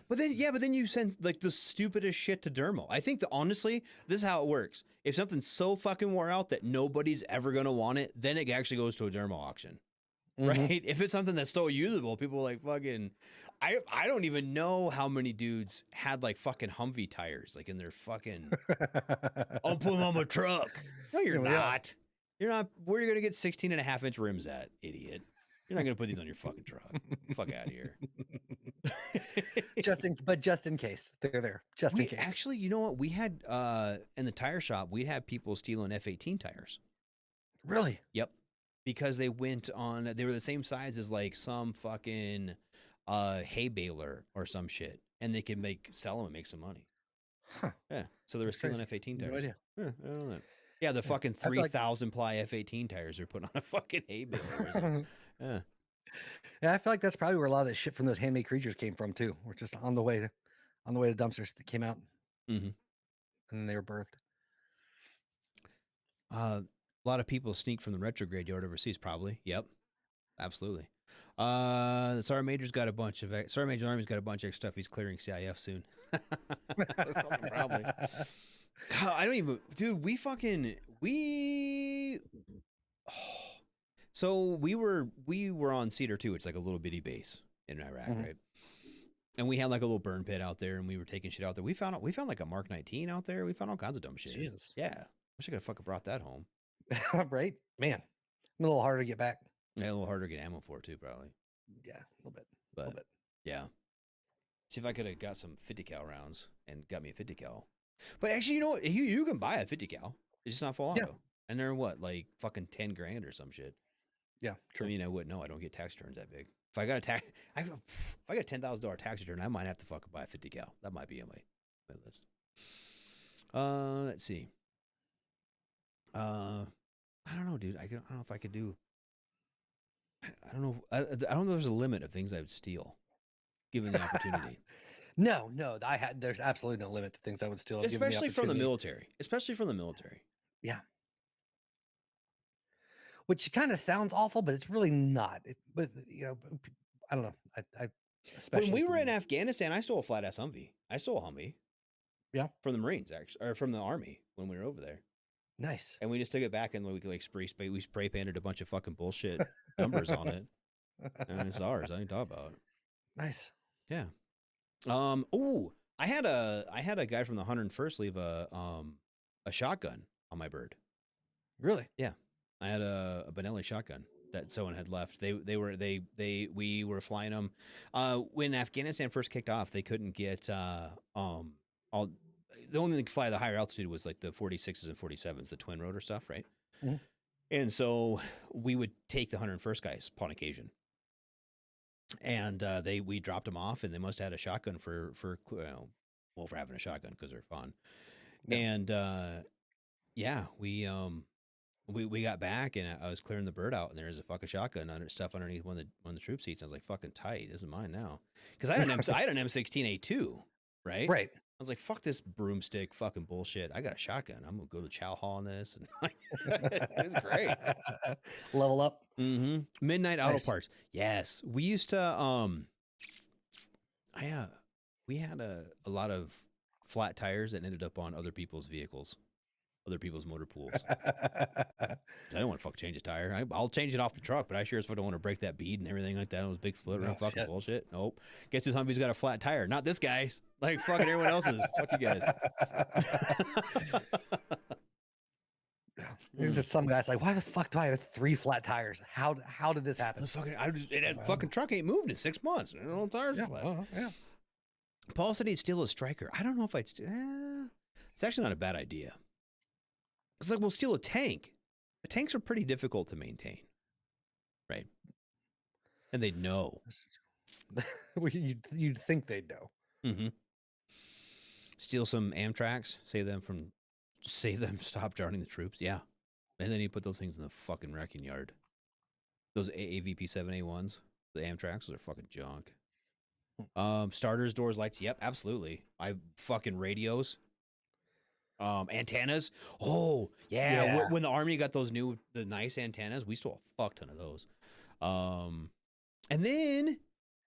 But then you send like the stupidest shit to Dermo. I think that honestly, this is how it works. If something's so fucking wore out that nobody's ever gonna want it, then it actually goes to a Dermo auction, Mhm. right? If it's something that's still usable, people are like fucking. I don't even know how many dudes had like fucking Humvee tires like in their fucking. I'll put them on my truck. No, you're Yeah, well, yeah. not. You're not. Where are you gonna get 16.5-inch rims at, idiot? You're not gonna put these on your fucking truck. Fuck out of here. just in case they're there, just in case. Actually, you know what? We had in the tire shop, we had people stealing F18 tires. Really? Yep. Because they went on, they were the same size as like some fucking hay baler or some shit, and they could sell them and make some money. Huh. Yeah. So they were That's stealing crazy. F18 No tires. idea. Yeah, I don't know that. Yeah, the fucking I feel like- 3,000 ply F18 tires are put on a fucking hay baler. or something. Yeah. Yeah, I feel like that's probably where a lot of that shit from those handmade creatures came from too. We're just on the way to dumpsters that came out, Mm-hmm. and then they were birthed. A lot of people sneak from the retrograde yard overseas, probably. Yep, absolutely. The Sergeant Major's got a bunch of Sergeant Major Army's got a bunch of stuff. He's clearing CIF soon. Fucking probably. God, I don't even, dude. So we were on Cedar 2, which is like a little bitty base in Iraq, Mhm. right? And we had like a little burn pit out there, and we were taking shit out there. We found like a Mark 19 out there. We found all kinds of dumb shit. Jesus. Yeah. Wish I could have fucking brought that home. Right, man. A little harder to get back. Yeah, a little harder to get ammo for too, probably. Yeah, a little bit. But little bit. yeah. See if I could have got some 50 cal rounds and got me a 50 cal. But actually, you know what? You can buy a 50 cal. It's just not full auto. Yeah. And they're what, like fucking 10 grand or some shit. Yeah, true. I mean, I wouldn't know. I don't get tax returns that big. If I got if I got $10,000 tax return, I might have to fucking buy a 50 cal. That might be on my list. Let's see. I don't know, dude. I don't know if I could do. I don't know. I don't know. There's a limit of things I would steal, given the opportunity. No, there's absolutely no limit to things I would steal. given the Especially from the opportunity. military. Especially from the military. Which kind of sounds awful, but it's really not. But you know, I don't know. I especially When we were from- in Afghanistan, I stole a flat ass Humvee. I stole a Humvee. Yeah. From the Marines, actually, or from the Army when we were over there, Nice. and we just took it back and we like spray painted a bunch of fucking bullshit numbers on it, and it's ours. I ain't talk about it. Nice. Yeah. Oh, I had a guy from the 101st leave a shotgun on my bird. Really? I had a Benelli shotgun that someone had left. We were flying them. When Afghanistan first kicked off, they couldn't get the only thing they could fly at the higher altitude was like the 46s and 47s, the twin rotor stuff, right? Mhm. And so we would take the 101st guys upon occasion. And we dropped them off, and they must have had a shotgun for having a shotgun because they're fun. Yeah. And we got back, and I was clearing the bird out, and there was a fucking shotgun stuff underneath one of the troop seats. I was like, "Fucking tight, this is mine now." Because I had an M16A2, right? Right. I was like, "Fuck this broomstick, fucking bullshit. I got a shotgun. I'm gonna go to chow hall on this." And it was great. Level up. Mm-hmm. Midnight Auto Nice. Parts. Yes, we used to. We had a lot of flat tires that ended up on other people's vehicles, other people's motor pools. I don't want to fuck change a tire. I'll change it off the truck, but I sure as fuck don't want to break that bead and everything like that. It was big split around Oh, fucking shit. bullshit. Nope. Guess whose Humvee's got a flat tire? Not this guy's. Like fucking everyone else's. Fuck you guys. There's just some guys like, why the fuck do I have 3 flat tires? How did this happen? That's fucking. Fucking truck ain't moved in 6 months. And all the tires are flat. Yeah. Paul said he'd steal a Striker. I don't know if I'd steal. It's actually not a bad idea. It's like we'll steal a tank. The tanks are pretty difficult to maintain, right? And they'd know. Well, you'd think they'd know. Mm-hmm. steal some Amtraks, save them, stop drowning the troops. Yeah, and then you put those things in the fucking wrecking yard. Those AVP 7A1s, the Amtraks, those are fucking junk. Starters, doors, lights. Yep, absolutely. I fucking radios. Antennas. Oh yeah. Yeah. When the Army got the nice antennas, we stole a fuck ton of those. And then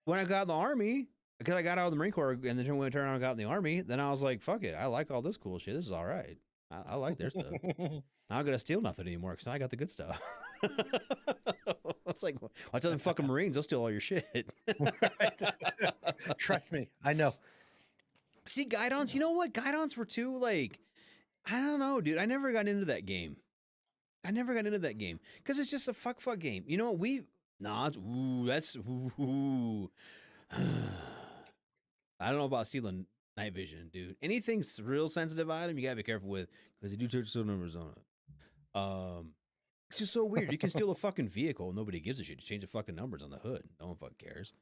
when I got in the Army, because I got out of the Marine Corps, and then when I turned around and got in the Army, then I was like, fuck it, I like all this cool shit. This is all right. I like their stuff. I'm not gonna steal nothing anymore because I got the good stuff. It's like, watch out, them fucking Marines, they'll steal all your shit. Trust me, I know. See, Guidons, you know what? Guidons were too, like, I don't know, dude. I never got into that game. Because it's just a fuck game. You know, ooh. I don't know about stealing night vision, dude. Anything's real sensitive item, you gotta be careful with, because they do touch the numbers on it. It's just so weird. You can steal a fucking vehicle, nobody gives a shit. Just change the fucking numbers on the hood. No one fucking cares.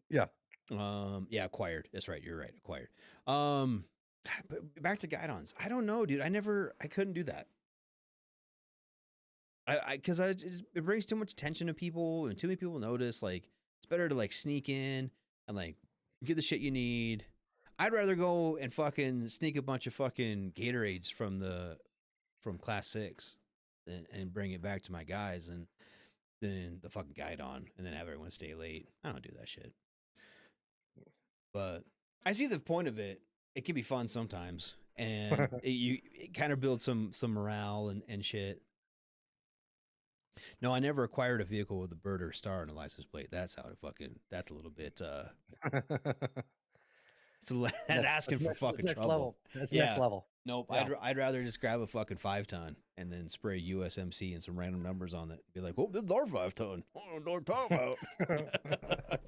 Yeah. Yeah, acquired. That's right. You're right. Acquired. But back to Guidons. I don't know, dude. I couldn't do that. Because it brings too much attention to people, and too many people notice. Like, it's better to like sneak in and like get the shit you need. I'd rather go and fucking sneak a bunch of fucking Gatorades from Class 6 and bring it back to my guys, and then the fucking Guidon, and then have everyone stay late. I don't do that shit. But I see the point of it. It can be fun sometimes, and it kind of builds some morale and shit. No, I never acquired a vehicle with a bird or star on a license plate. That's that's a little bit, that's asking for fucking trouble. Level. That's Yeah. next level. Nope, Yeah. I'd rather just grab a fucking 5-ton and then spray USMC and some random numbers on it. Be like, oh, this is our 5-ton. I don't know what I'm talking about.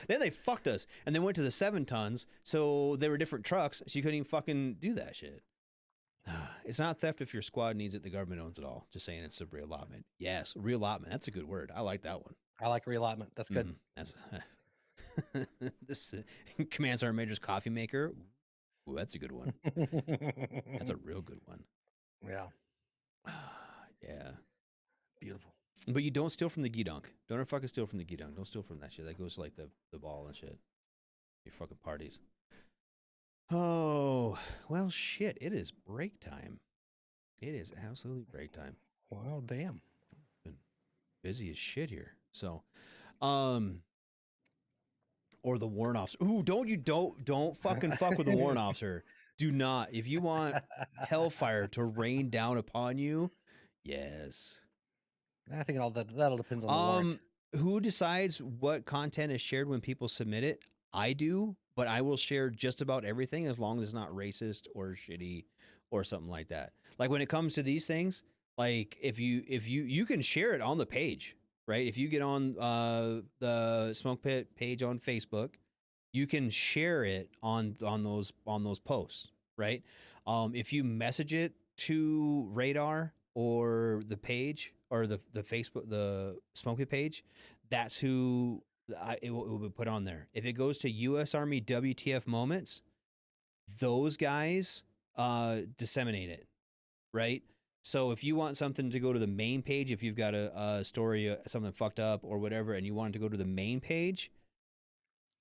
Then they fucked us, and they went to the 7-tons, so they were different trucks, so you couldn't even fucking do that shit. It's not theft if your squad needs it. The government owns it all. Just saying, it's a reallotment. Yes, reallotment. That's a good word. I like that one. I like reallotment. That's good. That's this Command Sergeant Major's coffee maker. Ooh, that's a good one. That's a real good one. Yeah. Yeah. Beautiful. But you don't steal from the Gidunk. Don't ever fucking steal from the Gidunk. Don't steal from that shit. That goes to like the ball and shit. Your fucking parties. Oh, well, shit. It is break time. It is absolutely break time. Well, damn. Been busy as shit here. So, or the warrant officer. Ooh, don't fucking fuck with the warrant officer. Do not. If you want hellfire to rain down upon you, yes. I think that'll depend on the warrant. Who decides what content is shared when people submit it? I do, but I will share just about everything as long as it's not racist or shitty or something like that. Like when it comes to these things, like if you can share it on the page, right? If you get on the Smoke Pit page on Facebook, you can share it on those posts, right? If you message it to Radar or the page or the Facebook, the Smoke Pit page, that's who it will be put on there. If it goes to U.S. Army WTF moments, those guys disseminate it, right? So if you want something to go to the main page, if you've got a story, something fucked up or whatever, and you want it to go to the main page,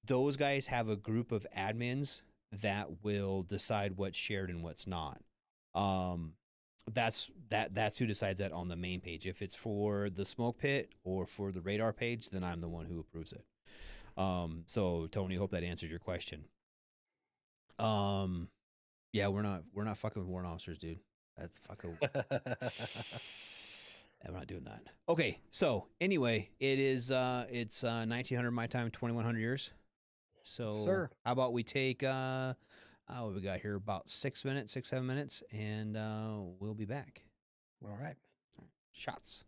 those guys have a group of admins that will decide what's shared and what's not. That's who decides that on the main page. If it's for the Smoke Pit or for the Radar page, then I'm the one who approves it. So Tony, hope that answers your question. Yeah, we're not fucking with warrant officers, dude. That's fucking. Yeah, we're not doing that. Okay, so anyway, it's 1900 my time, 2100 yours. So, Sir. How about we take what we got here, about 7 minutes, and we'll be back. All right. Shots.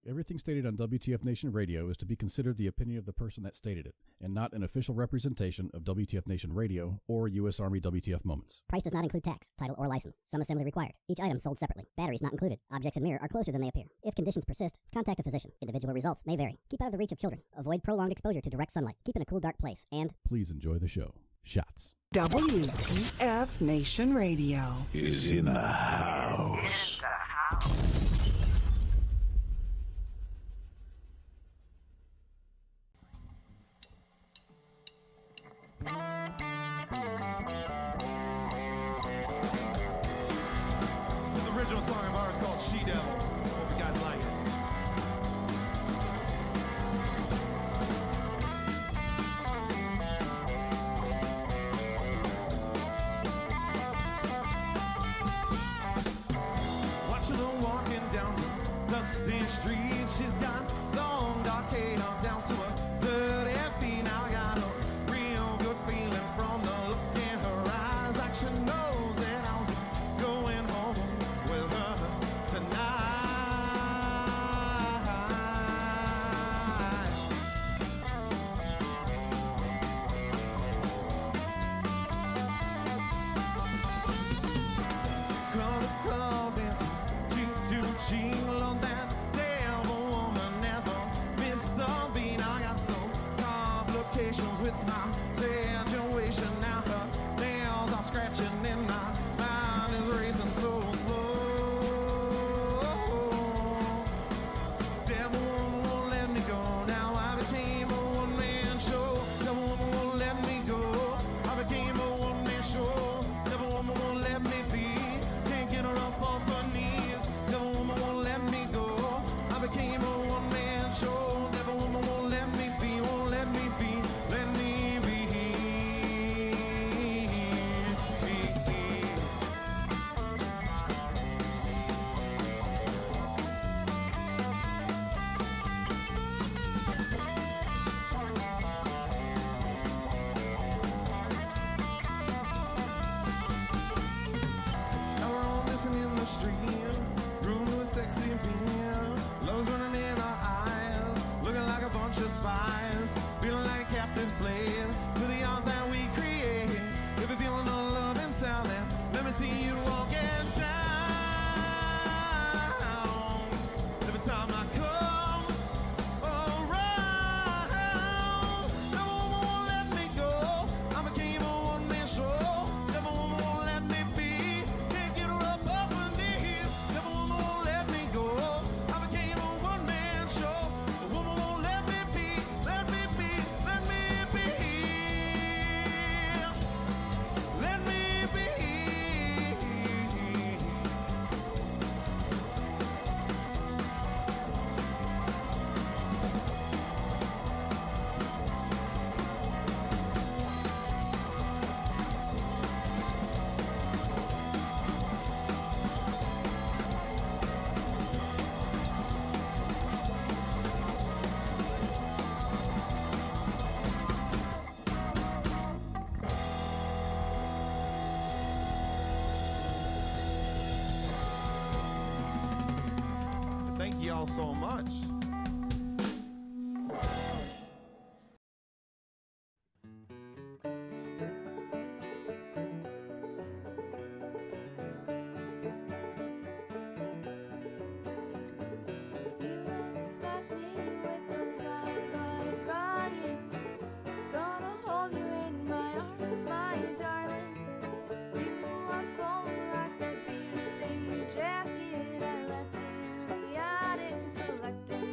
Everything stated on WTF Nation Radio is to be considered the opinion of the person that stated it, and not an official representation of WTF Nation Radio or U.S. Army WTF Moments. Price does not include tax, title, or license. Some assembly required. Each item sold separately. Batteries not included. Objects in mirror are closer than they appear. If conditions persist, contact a physician. Individual results may vary. Keep out of the reach of children. Avoid prolonged exposure to direct sunlight. Keep in a cool, dark place. And Please enjoy the show. Shots. WTF Nation Radio Is in the house. This original song of ours called She Devil. Hope you guys like it. Watching her walking down the dusty street. She's got long dark hair down to her dirty feet. Now I got a real good feeling from the look in her eyes, like she knows that I'm going home with her tonight. Club to club dancing, cheek to cheek, love that devil woman never missed a beat. I got some complications with my situation now. Her nails are scratching and my mind is racing so slow. Devil woman won't let me go. Now I became a one-man show. Devil woman won't let me go. I became a one-man show. Devil woman won't let me be. Can't get her up off her knees. Devil woman won't let me go. I became a one-man show. Devil woman won't let me be. Won't let me be. Let me be. Now we're all dancing in the street, room to a sexy beat. Love's running in our eyes, looking like a bunch of spies. Feeling like a captive slave to the art that we create. If you're feeling no love inside, then let me see you walk it down. Every time I come around, never woman won't let me go. I became a one-man show. Never woman won't let me be. Can't get her up off her knees. Never woman won't let me go. I became a one-man show. The woman won't let me be. Let me be. Let me be. Let me be. Thank you all so much. He looks at me with those eyes wide crying. Gonna hold you in my arms, my darling. You unfold like a beer-stained jacket. I left in the attic, collecting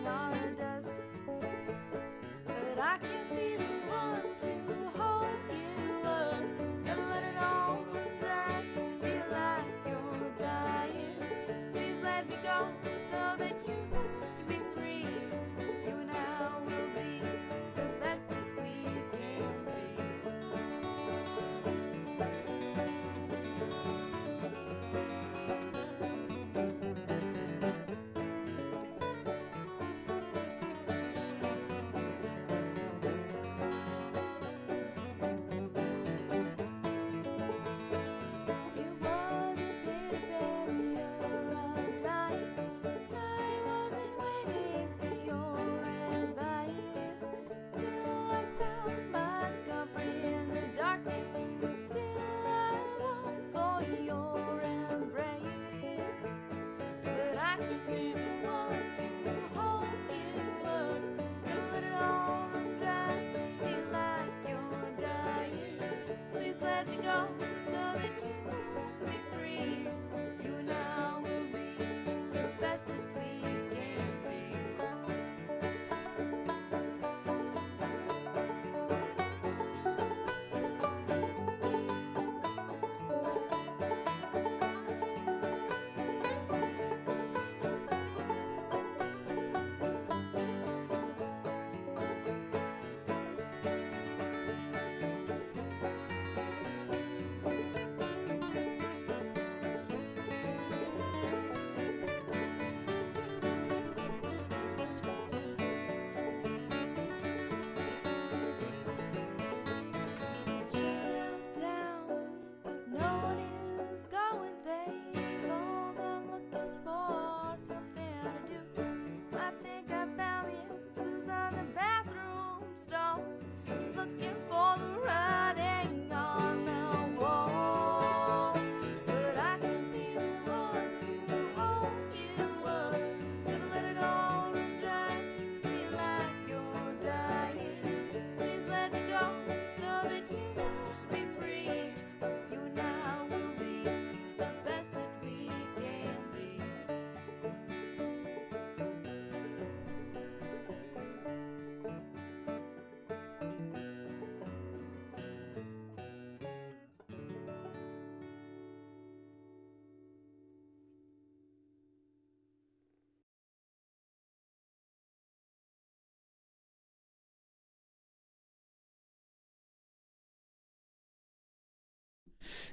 let me go so that you can be free. You and I will be the best that we can be.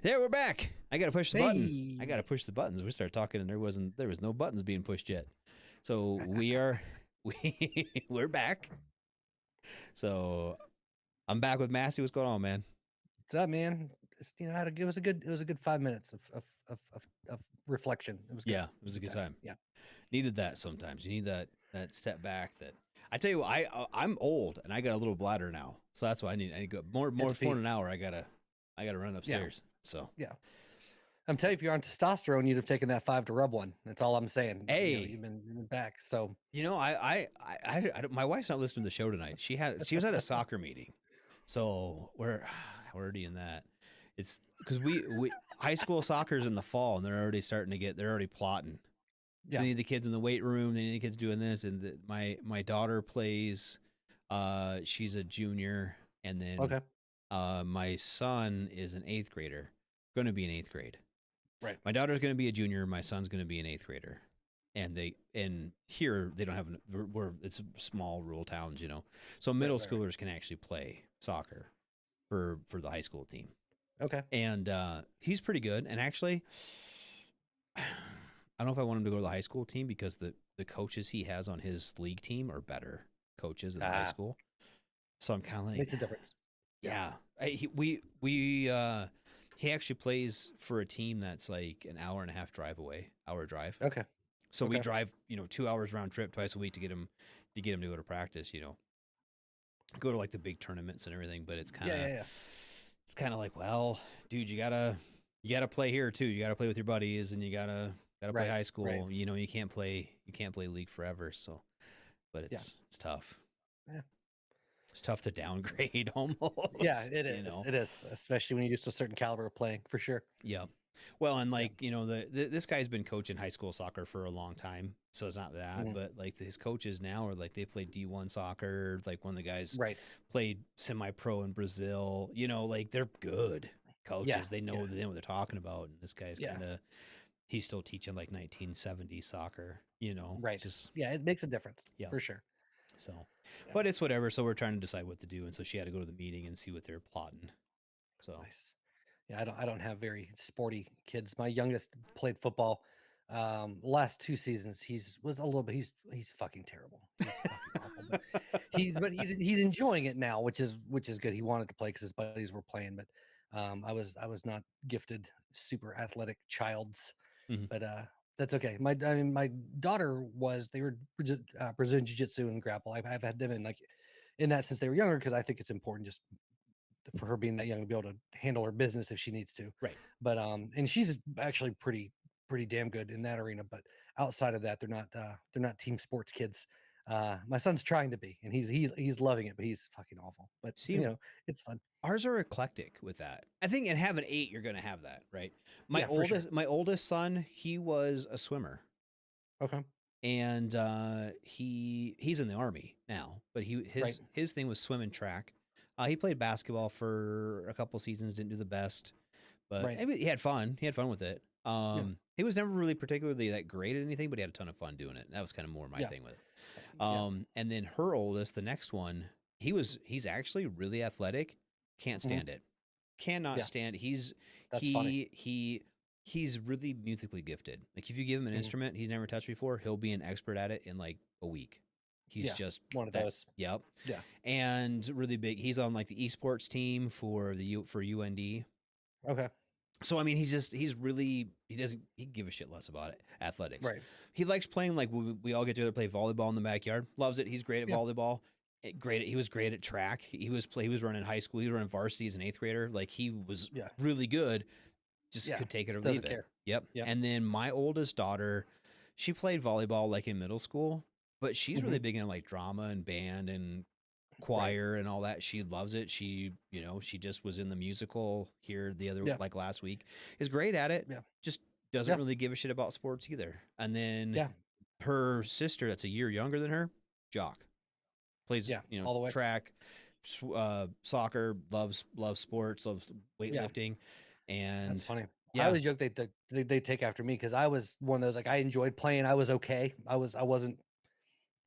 Yeah, we're back. I gotta push the button. I Hey. gotta push the buttons. We started talking and there was no buttons being pushed yet. So we're back. So I'm back with Massey. What's going on, man? What's up, man? Just, you know, it was a good 5 minutes of reflection. It was good. Yeah, it was a good time. Yeah. Needed that sometimes. You need that step back. That I tell you what, I'm old and I got a little bladder now, so that's why I need go more to for pee. an hour. I gotta run upstairs. So I'm telling you, if you're on testosterone, you'd have taken that 5 to rub one. That's all I'm saying. You know, Hey. you've been back. So you know, I my wife's not listening to the show tonight. She was at a soccer meeting, so we're already in that. It's because we high school soccer's in the fall and they're already plotting. So they need the kids in the weight room. They need the kids doing this. And my daughter plays. She's a junior, and then okay, my son is an 8th grader, going to be in 8th grade. right. My daughter's going to be a junior. My son's going to be an 8th grader. And here they don't have it's small rural towns, you know. So middle right. schoolers can actually play soccer for the high school team. Okay. And he's pretty good. And actually, I don't know if I want him to go to the high school team because the coaches he has on his league team are better coaches than high school. So I'm kind of like, Makes a difference. yeah. He actually plays for a team that's like an hour and a half drive away, hour drive. Okay. So we Okay. drive, 2 hours round trip twice a week to get him to go to practice, go to like the big tournaments and everything. But it's kind of, Yeah. it's kind of like, well, dude, you gotta play here too. You gotta play with your buddies and you gotta play Right, high school. right. You can't play league forever. So, but it's tough. Yeah. It's tough to downgrade almost. Yeah, it is. It is, especially when you're used to a certain caliber of playing, for sure. Yeah. Well, and like, this guy's been coaching high school soccer for a long time. So it's not that, Mhm. but like his coaches now are like, they played D1 soccer. Like one of the guys Right. played semi-pro in Brazil, like they're good coaches. Yeah, They know what they're talking about. And this guy's Yeah. he's still teaching like 1970s soccer, Right. just Yeah, it makes a difference. Yeah. For sure. so, Yeah. but it's whatever. So we're trying to decide what to do. And so she had to go to the meeting and see what they're plotting. So Nice. Yeah, I don't have very sporty kids. My youngest played football. Last 2 seasons, he's fucking terrible. He's fucking awful. But he's enjoying it now, which is good. He wanted to play because his buddies were playing, but I was not gifted super athletic childs. Mhm. But that's okay. My daughter they were Brazilian jiu-jitsu and grapple. I've had them in that since they were younger because I think it's important just for her being that young to be able to handle her business if she needs to. Right. But and she's actually pretty damn good in that arena. But outside of that, they're not team sports kids. My son's trying to be, and he's loving it, but he's fucking awful. But See, you know, it's fun. Ours are eclectic with that. I think, and having 8, you're going to have that, right? My Yeah, for sure. oldest son, he was a swimmer, Okay. and he's in the army now. But Right. his thing was swim and track. He played basketball for a couple seasons, didn't do the best, but Right. he had fun. He had fun with it. He was never really particularly that great at anything, but he had a ton of fun doing it. And that was kind of more my Yeah. thing with it. Yeah. And then her oldest, the next one, he's actually really athletic. Can't stand it. Cannot Yeah. stand. That's funny. He's really musically gifted. Like if you give him an instrument he's never touched before, he'll be an expert at it in like a week. He's Yeah, just one of that- those. Yep. Yeah. And really big. He's on like the esports team for UND. Okay. So I mean, he doesn't give a shit less about it. Athletics. Right. He likes playing like we all get together, play volleyball in the backyard. Loves it. He's great at Yeah. volleyball. He was great at track. He was running high school. He was running varsity as an 8th grader. Like he was Yeah. really good. Just Yeah, could take it or just leave doesn't it. care. Yep. Yep. And then my oldest daughter, she played volleyball like in middle school, but she's really big into like drama and band and choir and all that. She loves it. She just was in the musical here Yeah. like last week. Is great at it. Yeah. Just doesn't Yeah. really give a shit about sports either. And then Yeah. her sister, that's a year younger than her, jock, plays Yeah, all the way. track, soccer, loves sports, loves weightlifting, and That's funny. Yeah. I always joke they take after me because I was one of those, like, I enjoyed playing. I was okay. I wasn't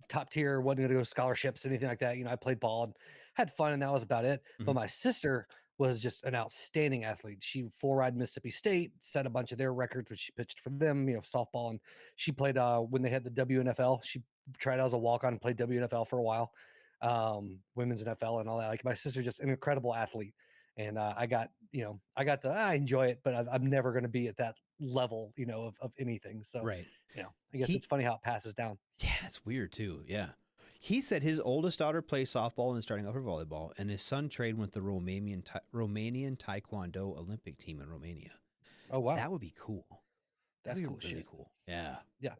top tier, wasn't going to go scholarships, anything like that. You know, I played ball and had fun, and that was about it. But Mhm. my sister was just an outstanding athlete. She full-ride Mississippi State, set a bunch of their records when she pitched for them, softball. And she played when they had the WNFL. She tried out as a walk-on and played WNFL for a while, women's NFL and all that. Like, my sister's just an incredible athlete. And I enjoy it, but I'm never going to be at that level, of anything. So, right. I guess He- it's funny how it passes down. Yeah, it's weird too. Yeah. He said his oldest daughter plays softball and is starting out for volleyball, and his son trained with the Romanian Taekwondo Olympic team in Romania. Oh, wow. That would be cool. That's That'd cool be really shit. cool. Yeah. Yeah.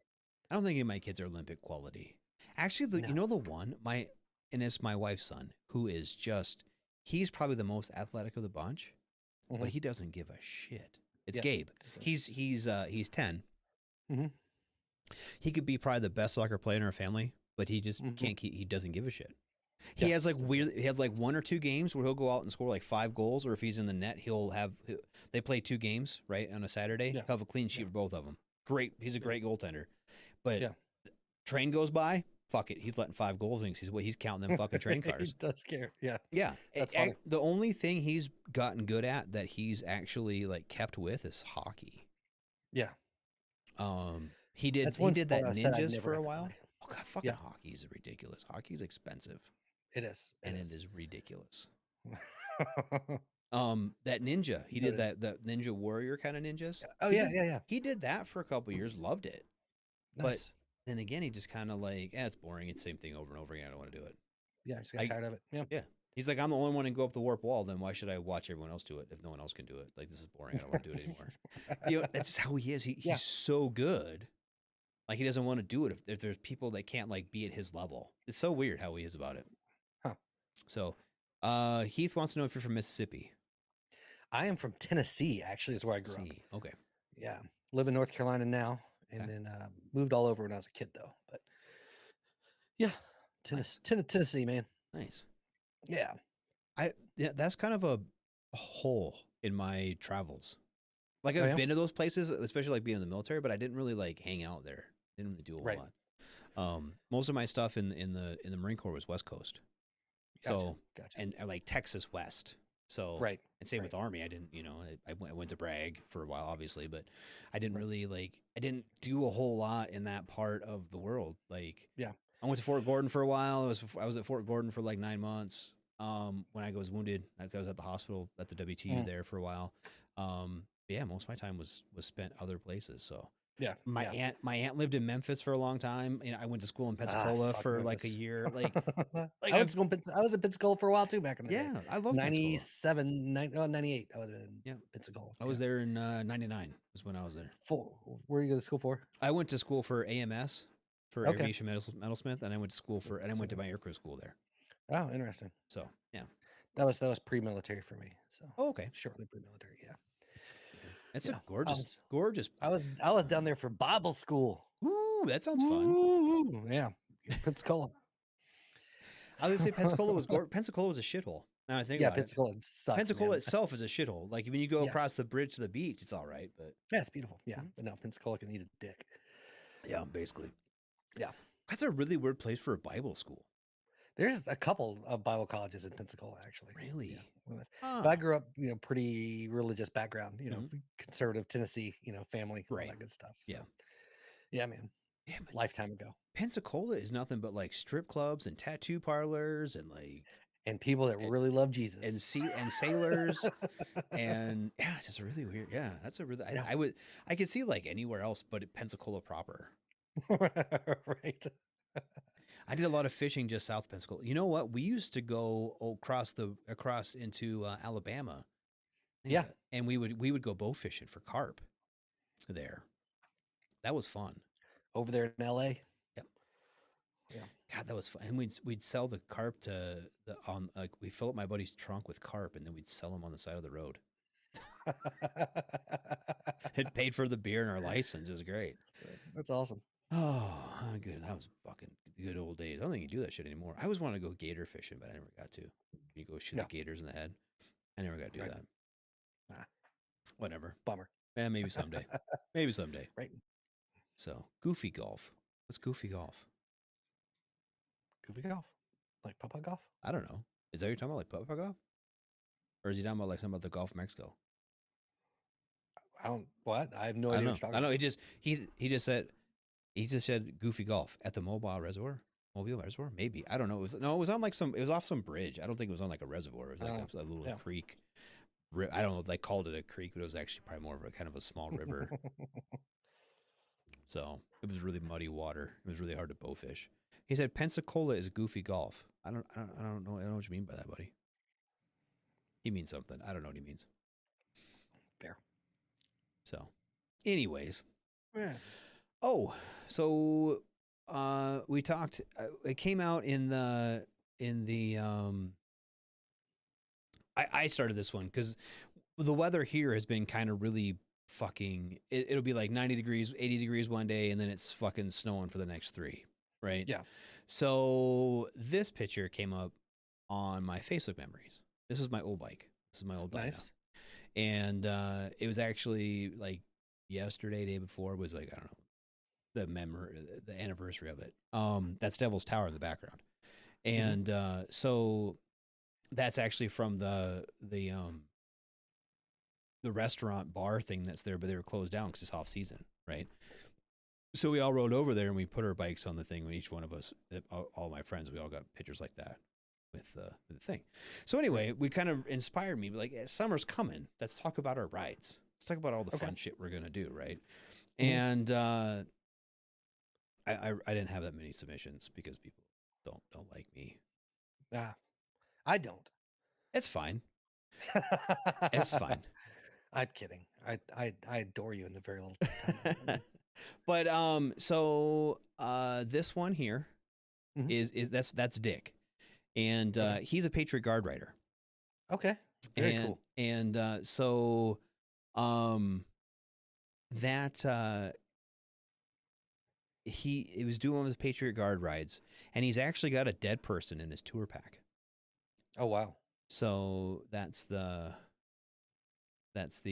I don't think any of my kids are Olympic quality. Actually, you know the one, and it's my wife's son, who is he's probably the most athletic of the bunch, but Mhm. he doesn't give a shit. It's Yeah. Gabe. He's 10. Mhm. He could be probably the best soccer player in our family, but he just Mhm. can't he doesn't give a shit. He Yeah. has like he has like 1 or 2 games where he'll go out and score like 5 goals, or if he's in the net, they play 2 games, right, on a Saturday. Yeah. He'll have a clean sheet for both of them. Great. He's a great goaltender. But Yeah. train goes by, fuck it. He's letting 5 goals in. He's counting them fucking train He cars. does care. Yeah. Yeah. That's funny. The only thing he's gotten good at that he's actually like kept with is hockey. Yeah. He did That's one that sport I said I'd ninjas never for a got to while. play. Oh god, fucking Yeah. hockey is ridiculous. Hockey is expensive, It is. and it is ridiculous. is. That ninja, he It did that Ninja Warrior kind of ninjas. Oh, He yeah, did- yeah, yeah. He did that for a couple years, loved it. Nice. Then again, he just kind of like, it's boring. It's the same thing over and over again. I don't want to do it. Yeah, I just got tired of it. Yeah. Yeah. He's like, I'm the only one to go up the warp wall. Then why should I watch everyone else do it if no one else can do it? Like, this is boring. I don't want to do it anymore. That's just how he is. He's Yeah. so good. Like, he doesn't want to do it if there's people that can't like be at his level. It's so weird how he is about it. Huh. So, Heath wants to know if you're from Mississippi. I am from Tennessee, actually, is where I grew up. See, okay. Yeah. Live in North Carolina now, and Okay. then moved all over when I was a kid, though. But yeah, Tennessee, man. Nice. Yeah. That's kind of a hole in my travels. Like, Oh, I've yeah? been to those places, especially like being in the military, but I didn't really like hang out there. Didn't really do a whole Right. lot. Most of my stuff in the Marine Corps was West Coast. So Gotcha. and like Texas West. So Right. and same right. with Army. I didn't, I went to Bragg for a while, obviously, but I didn't really I didn't do a whole lot in that part of the world. Like, Yeah. I went to Fort Gordon for a while. I was at Fort Gordon for like 9 months. When I was wounded, I was at the hospital at the WTU there for a while. Yeah, most of my time was spent other places. So Yeah. my yeah. aunt lived in Memphis for a long time. I went to school in Pensacola fuck for like a Memphis. year. Like, I was in Pensacola for a while too back in the day. yeah, I love Pensacola. 97, 98. I was in Yeah. Pensacola. I was there in 99 was when I was there. Where you go to school for? I went to school for AMS, for Okay. aviation metalsmith, and I went to school for and I went to my aircrew school there. Oh, interesting. So yeah. That was pre-military for me. So Oh, okay. shortly pre-military. Yeah. It's Yeah, a gorgeous, was- gorgeous. I was down there for Bible school. Ooh, that sounds fun. Ooh, yeah. Pensacola. I was gonna say Pensacola was Pensacola was a shithole. Now I think Yeah, about it. Pensacola sucks. Pensacola man. itself is a shithole. Like when you go Yeah. across the bridge to the beach, it's all right, but Yeah, it's beautiful. Yeah, but no, Pensacola can eat a dick. yeah, basically. Yeah. That's a really weird place for a Bible school. There's a couple of Bible colleges in Pensacola, actually. Really? Yeah. But Huh. I grew up, pretty religious background, conservative Tennessee, family, all Right. that good stuff. Yeah. So, yeah, man. Yeah, but Lifetime ago. Pensacola is nothing but like strip clubs and tattoo parlors and like And people that really love Jesus. and sailors and yeah, it's just really weird. Yeah, that's a really I could see like anywhere else but at Pensacola proper. Right. I did a lot of fishing just south of Pensacola. You know what? We used to go across into Alabama. Yeah. And we would go bow fishing for carp there. That was fun. Over there in LA. God, that was fun. And we'd sell the carp we fill up my buddy's trunk with carp and then we'd sell them on the side of the road. It paid for the beer and our license. It was great. That's awesome. Oh, good. That was fucking good old days. I don't think you do that shit anymore. I always wanted to go gator fishing, but I never got to. You go shoot No. the gators in the head. I never got to do Right. that. Ah. Whatever. Bummer. Yeah, maybe someday. Maybe someday. Right. So, goofy golf. What's goofy golf? Goofy golf. Like putt golf? I don't know. Is that what you're talking about, like putt-putt golf? Or is he talking about like something about the Gulf of Mexico? I have no I idea don't what you're know. I know. talking He just said goofy golf at the Mobile Reservoir. Maybe. I don't know. It was on like it was off some bridge. I don't think it was on like a reservoir. It was like a little yeah. creek. I don't know. They called it a creek, but it was actually probably more of a kind of a small river. So it was really muddy water. It was really hard to bowfish. He said Pensacola is goofy golf. I don't know. I don't know what you mean by that, buddy. He means something. I don't know what he means. Fair. So, anyways. Yeah. Oh, so we talked. It came out in the. I started this one because the weather here has been kind of really fucking. It'll be like 90 degrees, 80 degrees one day, and then it's fucking snowing for the next 3. Right? Yeah. So this picture came up on my Facebook memories. This is my old bike. This is my old bike. Nice. And it was actually like yesterday, day before was like, I don't know, the anniversary of it. That's Devil's Tower in the background. And so that's actually from the restaurant bar thing that's there, but they were closed down because it's off season, right? So we all rode over there and we put our bikes on the thing. And each one of us, all my friends, we all got pictures like that with the thing. So anyway, we kind of inspired me, like, summer's coming. Let's talk about our rides. Let's talk about all the fun shit we're gonna do, right? And I didn't have that many submissions because people don't like me. I don't. It's fine. It's fine. I'm kidding. I adore you in the very little time. But so this one here Mhm. is that's Dick, and he's a Patriot Guard rider. Okay. Very cool. And so that he was doing one of his Patriot Guard rides, and he's actually got a dead person in his tour pack. Oh wow. So that's the what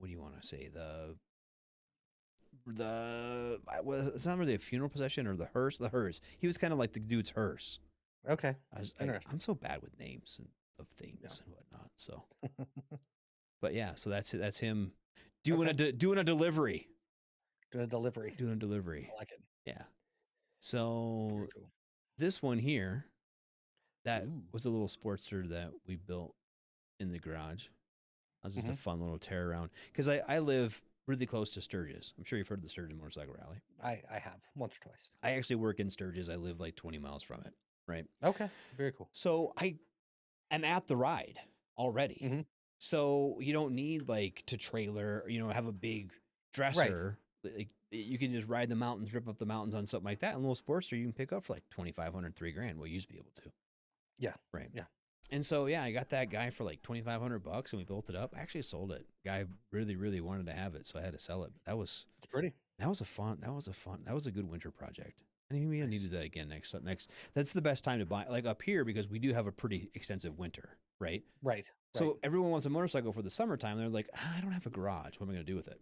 do you want to say? It's not really a funeral procession or the hearse. The hearse. He was kind of like the dude's hearse. Okay. I'm so bad with names of things and whatnot. So, but yeah, so that's him doing doing a delivery. Doing a delivery. Doing a delivery. I like it. Yeah. So Very cool. this one here, that was a little Sportster that we built in the garage. That was just a fun little tear around because I live really close to Sturgis. I'm sure you've heard of the Sturgis Motorcycle Rally. I have once or twice. I actually work in Sturgis. I live like 20 miles from it. Right. Okay. Very cool. So I am at the ride already. So you don't need like to trailer, have a big dresser like you can just ride the mountains, rip up the mountains on something like that. And little Sportster you can pick up for like 2,500, $3,000. Well, you used to be able to. Yeah. Right. Yeah. And so yeah, I got that guy for like $2,500 and we built it up. I actually sold it. Guy really, really wanted to have it, so I had to sell it. But It's pretty. that was a good winter project. I think we need to do that again next. That's the best time to buy, like up here, because we do have a pretty extensive winter, right? Right. So everyone wants a motorcycle for the summertime. They're like, I don't have a garage. What am I going to do with it?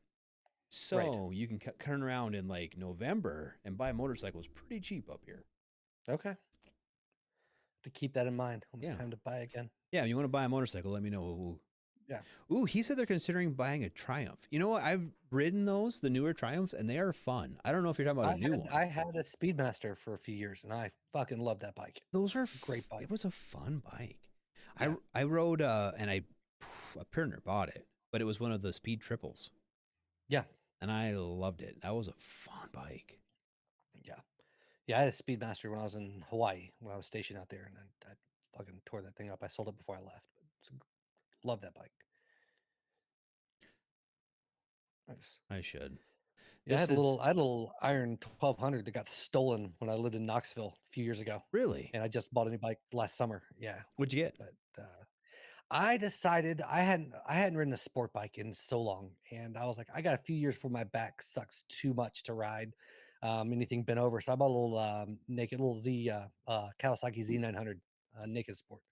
So you can turn around in like November and buy motorcycles pretty cheap up here. Okay. To keep that in mind when Yeah. it's time to buy again. Yeah, if you want to buy a motorcycle, let me know. Yeah. Ooh, he said they're considering buying a Triumph. You know what? I've ridden those, the newer Triumphs, and they are fun. I don't know if you're talking about a new one. I had a Speedmaster for a few years, and I fucking loved that bike. Those are Great bike. It was a fun bike. Yeah. I rode and a partner bought it, but it was one of the Speed Triples. Yeah. And I loved it. That was a fun bike. Yeah. Yeah, I had a Speedmaster when I was in Hawaii, when I was stationed out there, and I fucking tore that thing up. I sold it before I left. Love that bike. I should. Yeah, I had a little Iron 1200 that got stolen when I lived in Knoxville a few years ago. Really? And I just bought a new bike last summer. Yeah. What'd you get? But I decided I hadn't ridden a sport bike in so long, and I was like, I got a few years before my back sucks too much to ride anything bent over. So I bought a little naked little Kawasaki Z900 naked sport,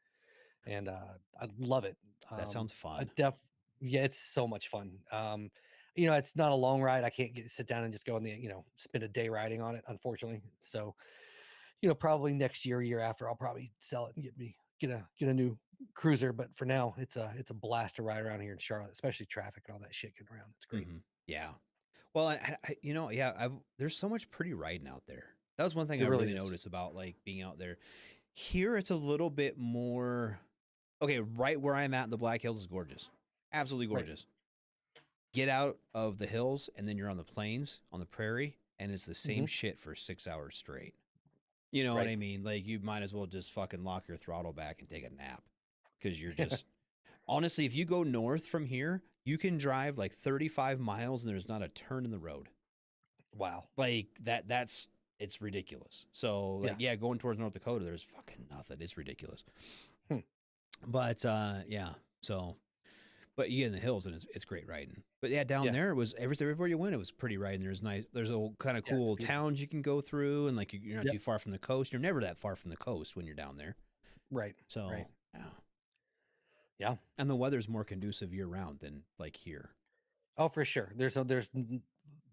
and I love it. That sounds fun. Yeah, it's so much fun. It's not a long ride. I can't sit down and just go spend a day riding on it, unfortunately. So, probably next year after, I'll probably sell it and get a new cruiser. But for now, it's a blast to ride around here in Charlotte, especially traffic and all that shit getting around. It's great. Mhm. Yeah. Well, there's so much pretty riding out there. That was one thing I really noticed about like being out there. Here, it's a little bit more. Okay, right where I'm at in the Black Hills is gorgeous, absolutely gorgeous. Get out of the hills and then you're on the plains, on the prairie, and it's the same shit for 6 hours straight. You know what I mean? Like you might as well just fucking lock your throttle back and take a nap, because you're just honestly, if you go north from here, you can drive like 35 miles and there's not a turn in the road. Wow. Like it's ridiculous. So going towards North Dakota, there's fucking nothing. It's ridiculous. But but you get in the hills and it's great riding. But yeah, down there it was everywhere you went, it was pretty riding. There's nice. There's a kind of cool towns you can go through, and like you're not too far from the coast. You're never that far from the coast when you're down there. Right. So yeah. And the weather's more conducive year round than like here. Oh, for sure. There's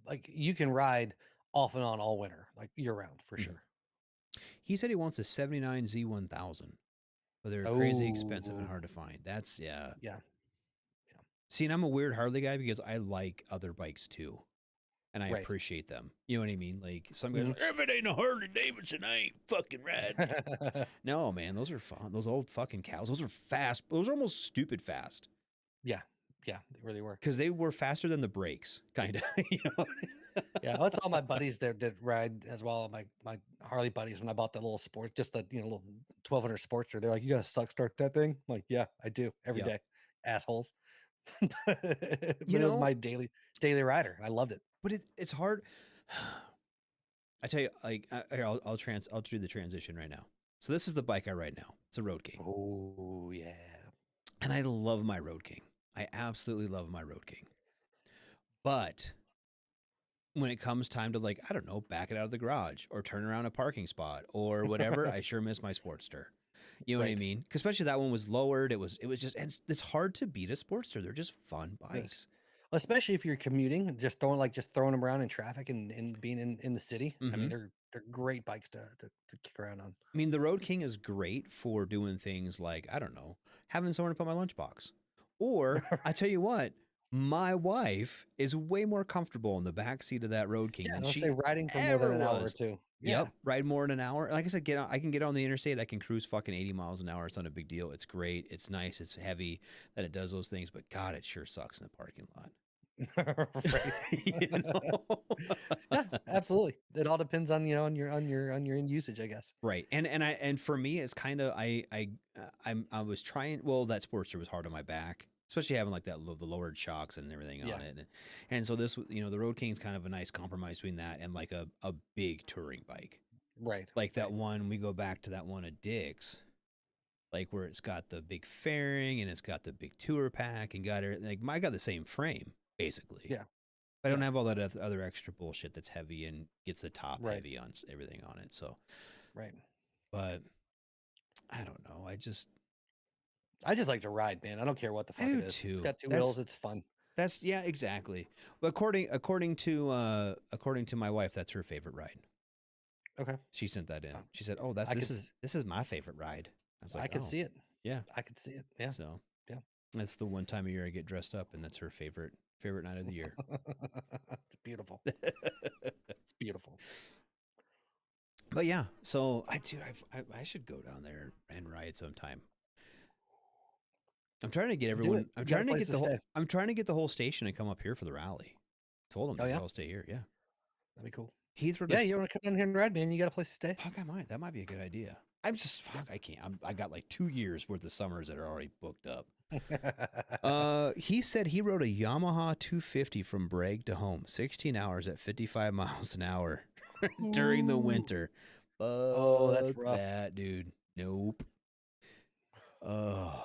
like you can ride off and on all winter, like year round for sure. He said he wants a 79 Z1000, but they're crazy expensive and hard to find. That's yeah. See, and I'm a weird Harley guy because I like other bikes too, and I appreciate them. You know what I mean? Like some guys, are like, if it ain't a Harley Davidson, I ain't fucking riding. No, man, those are fun. Those old fucking cows. Those are fast. Those are almost stupid fast. Yeah, they really were. Because they were faster than the brakes, kind of. You know? Yeah, well, it's all my buddies that ride as well. My Harley buddies. When I bought the little sport, just the little 1200 Sportster, they're like, "You gotta suck start that thing." I'm like, yeah, I do every day, assholes. But it was my daily rider. I loved it. But it's hard. I tell you, like I'll do the transition right now. So this is the bike I ride now. It's a Road King. Oh yeah. And I love my Road King. I absolutely love my Road King. But when it comes time to, like, I don't know, back it out of the garage or turn around a parking spot or whatever, I sure miss my Sportster. You know what I mean? 'Cause especially that one was lowered. It was just, and it's hard to beat a Sportster. They're just fun bikes. Yes. Especially if you're commuting, just throwing them around in traffic and being in the city. I mean, they're great bikes to kick around on. I mean, the Road King is great for doing things like, I don't know, having someone to put my lunchbox. Or I tell you what, my wife is way more comfortable in the back seat of that Road King than she riding for more than an hour or two. Yeah. Yep, ride more than an hour. Like I said, I can get on the interstate. I can cruise fucking 80 miles an hour. It's not a big deal. It's great. It's nice. It's heavy that it does those things. But God, it sure sucks in the parking lot. Right. Yeah, absolutely. It all depends on on your end usage, I guess. Right. And for me, it's kind of I was trying. Well, that Sportster was hard on my back. especially having like that the lowered shocks and everything Yeah. on it. And so this, the Road King's kind of a nice compromise between that and like a big touring bike. Right. Like that one, we go back to that one at Dick's, like where it's got the big fairing and it's got the big tour pack and got it. Like I got the same frame basically. Yeah. I don't have all that other extra bullshit that's heavy and gets the top Right. heavy on everything on it. So, Right. but I don't know. I just like to ride, man. I don't care what the I fuck do it is. too. It's got two That's- wheels. It's fun. that's yeah, exactly. But according to my wife, that's her favorite ride. Okay. She sent that in. Oh. She said, "Oh, I could this is my favorite ride." I was like, I can "Oh." see it. Yeah. I can see it. Yeah. So Yeah. that's the one time of year I get dressed up, and that's her favorite night of the year. It's beautiful. It's beautiful. But yeah, so I should go down there and ride sometime. I'm trying to get everyone. it. I'm You got a trying to place get to the whole. stay. I'm trying to get the whole station to come up here for the rally. Told them Oh, yeah? I'll stay here. Yeah, That'd be cool. Heath. Yeah, you want to come down here and ride, man? You got a place to stay? Fuck, I might. That might be a good idea. I'm just fuck. I can't. I got like 2 years worth of summers that are already booked up. He said he rode a Yamaha 250 from Bragg to home, 16 hours at 55 miles an hour during the winter. Oh, that's Fuck rough. that, dude. Nope. Oh,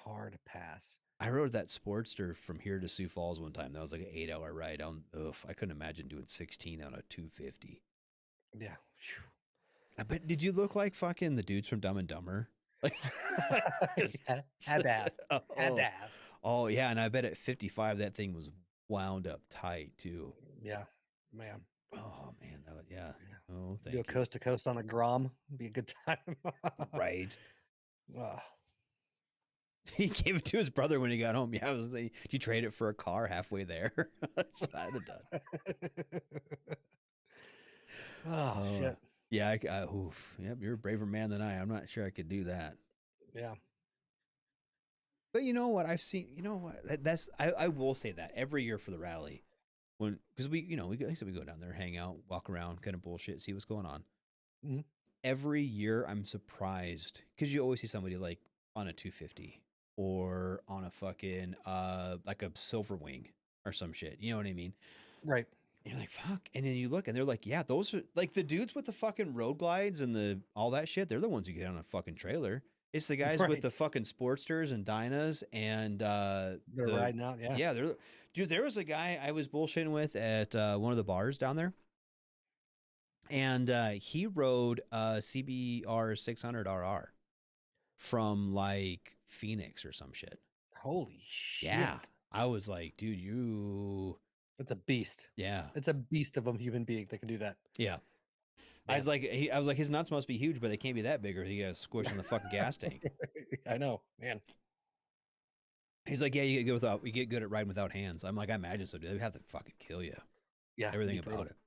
Hard to pass. I rode that Sportster from here to Sioux Falls one time. That was like an 8-hour ride. I couldn't imagine doing 16 on a 250. Yeah. Phew. I bet. Did you look like fucking the dudes from Dumb and Dumber? Like, Had to have. Had to have. Oh yeah, and I bet at 55 that thing was wound up tight too. Yeah, man. Oh man, yeah. Oh, thank Go you. coast to coast on a Grom. Be a good time. Right. Ah. He gave it to his brother when he got home. Yeah, I was like, did you trade it for a car halfway there? That's what I'd have done. Oh, shit. Yeah, oof. Yep, you're a braver man than I. I'm not sure I could do that. Yeah. But you know what? I've seen. You know what? That's. I will say that every year for the rally, because we go down there, hang out, walk around, kind of bullshit, see what's going on. Mhm. Every year, I'm surprised because you always see somebody like on a 250 or on a fucking like a Silver Wing or some shit. You know what I mean? Right. And you're like, fuck. And then you look and they're like, yeah, those are like the dudes with the fucking road glides and all that shit. They're the ones who get on a fucking trailer. It's the guys with Right. the fucking Sportsters and Dynas and They're riding out. Yeah. yeah, dude, there was a guy I was bullshitting with at one of the bars down there. And he rode a CBR 600 RR from like Phoenix or some shit. Holy shit. Yeah. I was like, dude, It's a beast. yeah. It's a beast of a human being that can do that. Yeah. I was like, his nuts must be huge, but they can't be that big, or he got a squish on the fucking gas tank. I know, man. He's like, yeah, you get good at riding without hands. I'm like, I imagine so. Dude. They have to fucking kill you. Yeah. Everything be brutal. about it.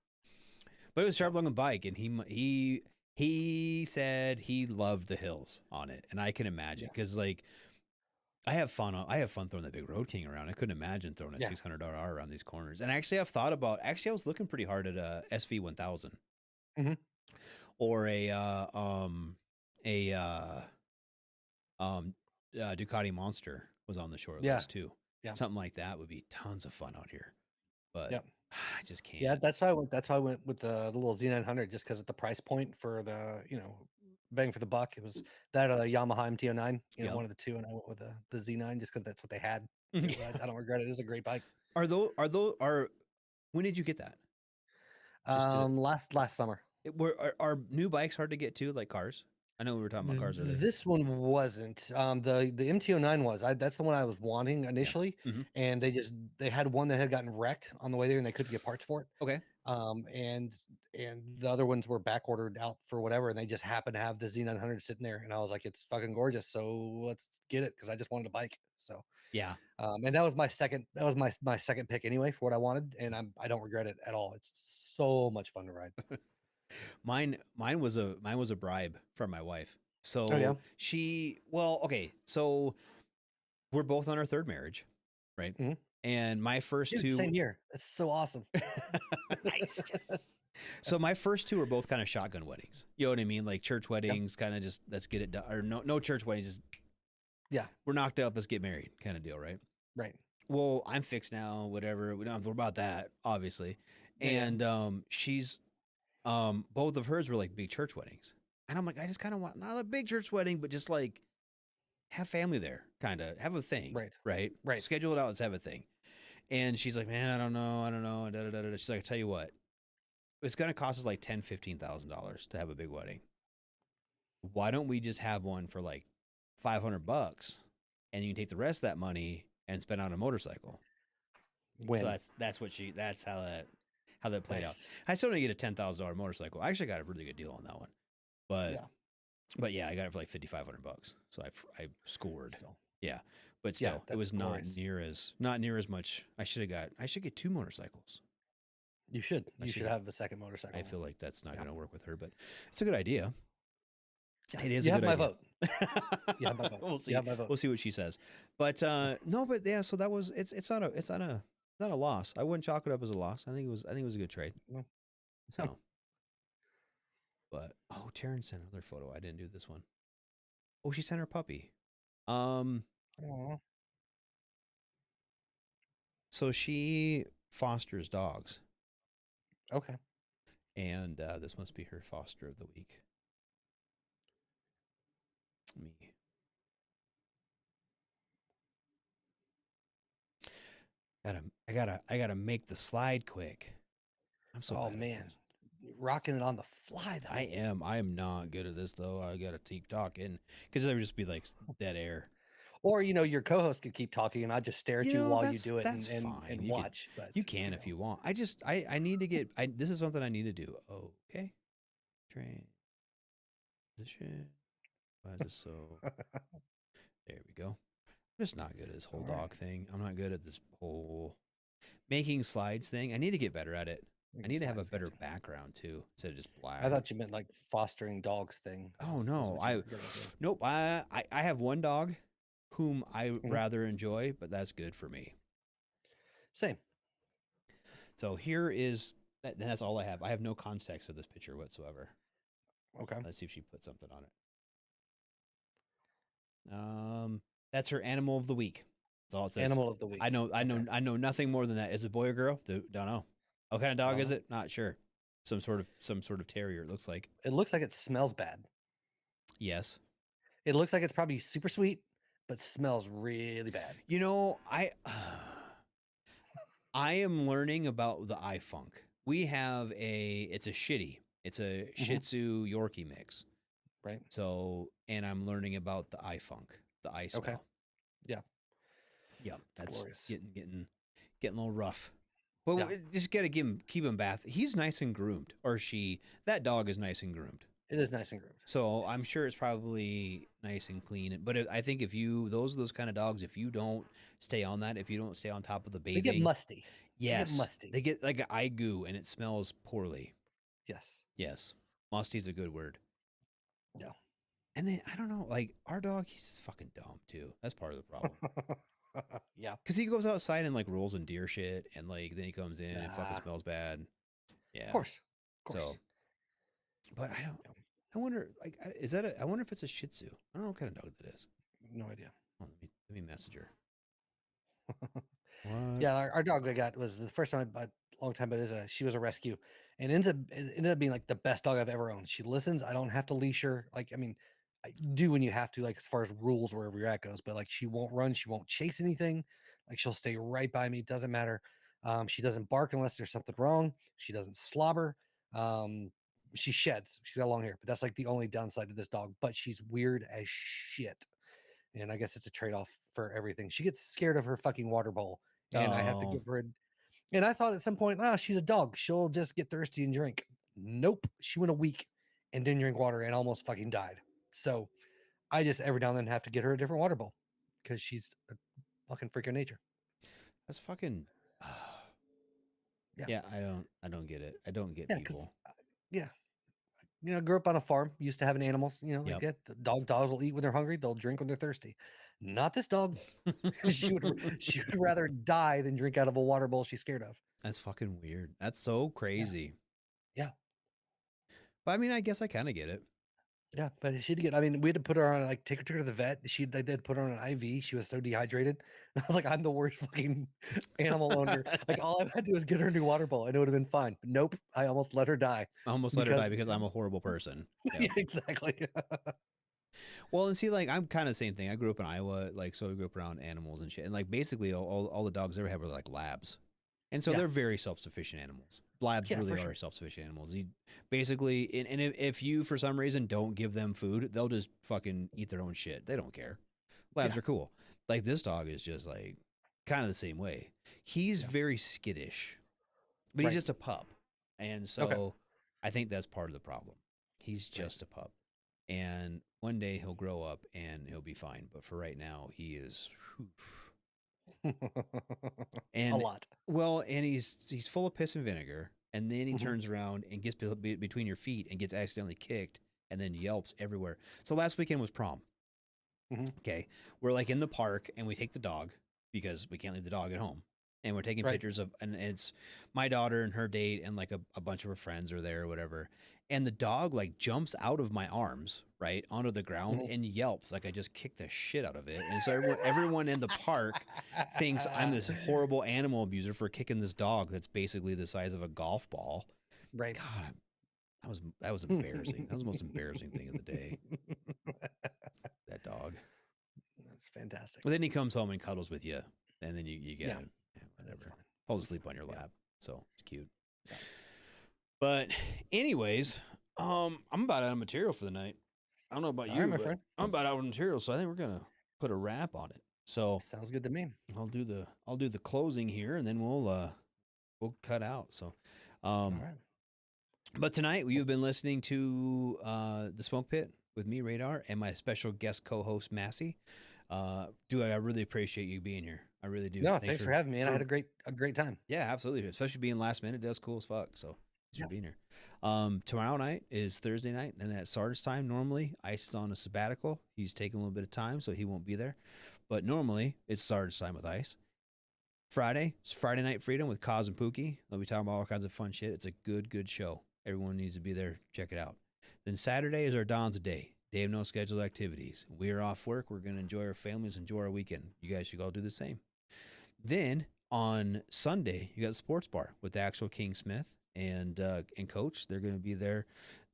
But it was a sharp looking bike, and he said he loved the hills on it, and I can imagine because like I have fun throwing that big Road King around. I couldn't imagine throwing a 600 RR around these corners. And actually, I've thought about. Actually, I was looking pretty hard at a SV 1000 or a Ducati Monster was on the short list too. Yeah. Something like that would be tons of fun out here. But I just can't. Yeah, that's why I went with the little Z900 just because at the price point for the bang for the buck, it was that or the Yamaha MT-09, Yep. one of the two, and I went with the Z9 just because that's what they had. Yeah. I don't regret it. It's a great bike. When did you get that? Just did it. Last summer. Are new bikes hard to get to, like cars? I know we were talking about cars earlier. This one wasn't. The MT-09 was. That's the one I was wanting initially, Mhm. and they had one that had gotten wrecked on the way there, and they couldn't get parts for it. Okay. And the other ones were back ordered out for whatever, and they just happened to have the Z900 sitting there, and I was like, it's fucking gorgeous, so let's get it because I just wanted a bike. So Yeah. and that was my second. That was my second pick anyway for what I wanted, and I don't regret it at all. It's so much fun to ride. Mine was a bribe from my wife. So yeah? okay. So we're both on our third marriage, right? Mhm. And my first Dude, two same year. That's so awesome. Nice. So my first two were both kind of shotgun weddings. You know what I mean? Like church weddings, kind of just let's get it done. Or no church weddings, just Yeah. We're knocked up. Let's get married, kind of deal, right? Right. Well, I'm fixed now. Whatever. We don't have to worry about that, obviously. Yeah. And she's both of hers were like big church weddings, and I'm like, I just kind of want not a big church wedding, but just like have family there, kind of have a thing, Right. Right. Schedule it out. Let's have a thing. And she's like, man, I don't know. And da. She's like, I tell you what, it's gonna cost us like $10,000-$15,000 to have a big wedding. Why don't we just have one for like $500, and you can take the rest of that money and spend on a motorcycle? So that's how that played out. I still didn't get a $10,000 motorcycle. I actually got a really good deal on that one, but yeah, I got it for like $5,500. So I scored. Yeah, but still, it was not near as much. I should get 2 motorcycles. You should have a second motorcycle. I feel like that's not going to work with her, but it's a good idea. It is. You a have good my idea. vote. You have my vote. We'll see. You have my vote. We'll see what she says. But no, but yeah. So that was it's not a loss. I wouldn't chalk it up as a loss. I think it was a good trade. No. So, but Taryn sent another photo. I didn't do this one. Oh, she sent her puppy. Aw. So she fosters dogs. Okay. And this must be her foster of the week. Me. I gotta make the slide quick. I'm so Oh bad at man, this. rocking it on the fly though. I am not good at this though. I gotta keep talking because there would just be like dead air. Or your co-host could keep talking, and I just stare at you while you do it that's and fine. You watch. But you can if you want. I need to get. This is something I need to do. Okay. Train. Position. Why is this so? There we go. I'm just not good at this whole dog thing. I'm not good at this whole making slides thing. I need to get better at it. I need to have a better background too, instead of just black. I thought you meant like fostering dogs thing. Oh no, nope. I have one dog whom I rather enjoy, but that's good for me. Same. So here is that's all I have. I have no context of this picture whatsoever. Okay. Let's see if she put something on it. That's her animal of the week. That's all it says. Animal of the week. I know nothing more than that. Is it a boy or girl? Don't know. What kind of dog is it? Not sure. Some sort of terrier. It looks like. It looks like it smells bad. Yes. It looks like it's probably super sweet, but smells really bad. I am learning about the iFunk. We have it's a shitty. It's a Shih Tzu Yorkie mix. Right. So, and I'm learning about the iFunk, the I smell. Okay. Yeah. Yeah. That's glorious. getting a little rough. But we just gotta keep him bath. He's nice and groomed, or she. That dog is nice and groomed. It is nice and groomed. So I'm sure it's probably nice and clean. But I think if those kind of dogs, if you don't stay on that, if you don't stay on top of the bathing, They get musty. Yes, They get musty. They get like an eye goo, and it smells poorly. Yes. Yes, musty's a good word. Yeah. And then I don't know, like our dog, he's just fucking dumb too. That's part of the problem. Yeah. Because he goes outside and like rolls in deer shit, and like then he comes in and fucking smells bad. Yeah. Of course. So, but I wonder, like, I wonder if it's a Shih Tzu. I don't know what kind of dog that is. No idea. Oh, let me message her. Yeah, our dog I got was the first time I bought a long time, but she was a rescue, and it ended up being like the best dog I've ever owned. She listens. I don't have to leash her. Like, I mean, I do when you have to, like as far as rules wherever you're at goes, but like she won't run, she won't chase anything. Like she'll stay right by me. Doesn't matter. She doesn't bark unless there's something wrong. She doesn't slobber. She sheds. She's got long hair, but that's like the only downside to this dog. But she's weird as shit. And I guess it's a trade-off for everything. She gets scared of her fucking water bowl. And I have to give her and I thought at some point, she's a dog. She'll just get thirsty and drink. Nope. She went a week and didn't drink water and almost fucking died. So I just every now and then have to get her a different water bowl because she's a fucking freak of nature. That's fucking yeah. I don't get it. I don't get people. Yeah. Grew up on a farm, used to having animals, like that. The dogs will eat when they're hungry, they'll drink when they're thirsty. Not this dog. she would rather die than drink out of a water bowl she's scared of. That's fucking weird. That's so crazy. Yeah. But I mean, I guess I kind of get it. Yeah, but she did get. I mean, we had to put her on like take her to the vet. They did put her on an IV. She was so dehydrated. And I was like, I'm the worst fucking animal owner. Like all I had to do was get her a new water bowl, and it would have been fine. But nope, I almost let her die. I almost let her die because I'm a horrible person. Yeah, exactly. Well, and see, like I'm kind of the same thing. I grew up in Iowa, like so I grew up around animals and shit, and like basically all the dogs I ever had were like labs, and so Yeah. they're very self-sufficient animals. Labs Yeah, really for are sure. self-sufficient animals. You basically, and if you for some reason don't give them food, they'll just fucking eat their own shit. They don't care. Labs Yeah. are cool. Like this dog is just like kind of the same way. He's Yeah. very skittish, but he's Right. just a pup, and so I think that's part of the problem. He's just a pup. And one day he'll grow up and he'll be fine. But for right now, he is A lot. well, and he's full of piss and vinegar. And then he Mhm. turns around and gets between your feet and gets accidentally kicked and then yelps everywhere. So last weekend was prom. Mhm. Okay, we're like in the park and we take the dog because we can't leave the dog at home. And we're taking Right. pictures of, and it's my daughter and her date and like a bunch of her friends are there or whatever. And the dog like jumps out of my arms, right, onto the ground Mhm. and yelps like I just kicked the shit out of it. And so everyone in the park thinks I'm this horrible animal abuser for kicking this dog that's basically the size of a golf ball. Right. God, that was embarrassing. That was the most embarrassing thing of the day. That dog. That's fantastic. But then he comes home and cuddles with you, and then you get Yeah. him. Yeah, That's whatever. fine. Falls asleep on your lap, so it's cute. Yeah. But anyways, I'm about out of material for the night. I don't know about All you, right, my but friend. I'm about out of material, so I think we're gonna put a wrap on it. So Sounds good to me. I'll do the closing here, and then we'll cut out. So, All right. but tonight you've been listening to the Smoke Pit with me, Radar, and my special guest co-host Massey. Dude, I really appreciate you being here. I really do. No, thanks for having me, and I had a great time. Yeah, absolutely. Especially being last minute, that's cool as fuck. So thanks for being here. Tomorrow night is Thursday night, and at Sarge's time, normally Ice is on a sabbatical. He's taking a little bit of time, so he won't be there. But normally it's Sarge's time with Ice. Friday, it's Friday Night Freedom with Kaz and Pookie. They'll be talking about all kinds of fun shit. It's a good show. Everyone needs to be there. Check it out. Then Saturday is our Don's Day. Day of no scheduled activities. We are off work. We're going to enjoy our families, enjoy our weekend. You guys should all do the same. Then on Sunday, you got the sports bar with the actual King Smith and Coach. They're going to be there,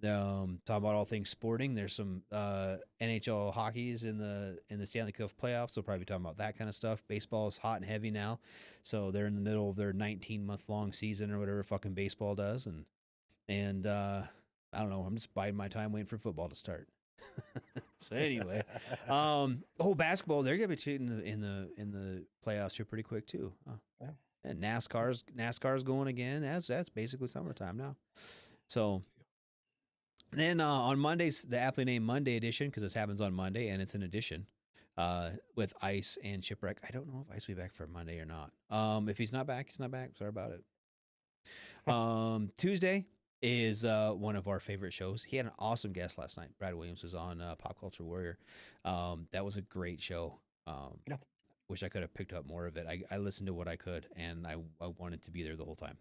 talking about all things sporting. There's some NHL hockeys in the Stanley Cup playoffs. They'll probably be talking about that kind of stuff. Baseball is hot and heavy now, so they're in the middle of their 19-month long season or whatever fucking baseball does. And I don't know. I'm just biding my time waiting for football to start. So anyway, basketball, they're gonna be cheating in the playoffs here pretty quick too. Yeah. And NASCAR's going again. That's basically summertime now. So then on Mondays, the aptly named Monday edition, because this happens on Monday and it's an edition with Ice and Shipwreck. I don't know if Ice will be back for Monday or not. If he's not back, he's not back. Sorry about it. Tuesday is one of our favorite shows. He had an awesome guest last night. Brad Williams was on Pop Culture Warrior. That was a great show. Yeah. Wish I could have picked up more of it. I listened to what I could, and I wanted to be there the whole time,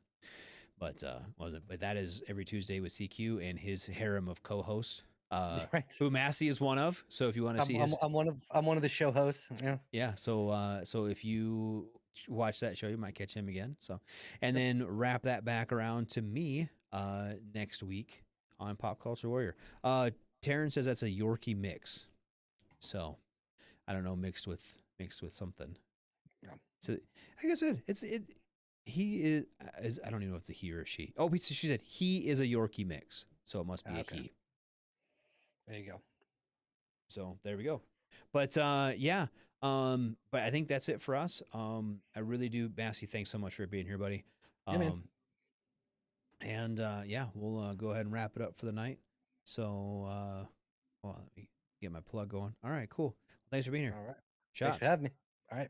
but wasn't. But that is every Tuesday with CQ and his harem of co-hosts, Right. who Massey is one of. So if you want to see his, I'm one of the show hosts. Yeah. yeah. So if you watch that show, you might catch him again. So, and then wrap that back around to me next week on Pop Culture Warrior. Taryn says that's a Yorkie mix. So I don't know, mixed with something. Yeah. So like I said, he is I don't even know if it's a he or a she. Oh, she said he is a Yorkie mix. So it must be Okay. a he. There you go. So there we go. But yeah. But I think that's it for us. I really do. Massey, thanks so much for being here, buddy. Yeah, man. And yeah, we'll go ahead and wrap it up for the night. So well, let me get my plug going. All right, cool. Thanks for being here. All right. Shots. Thanks for having me. All right.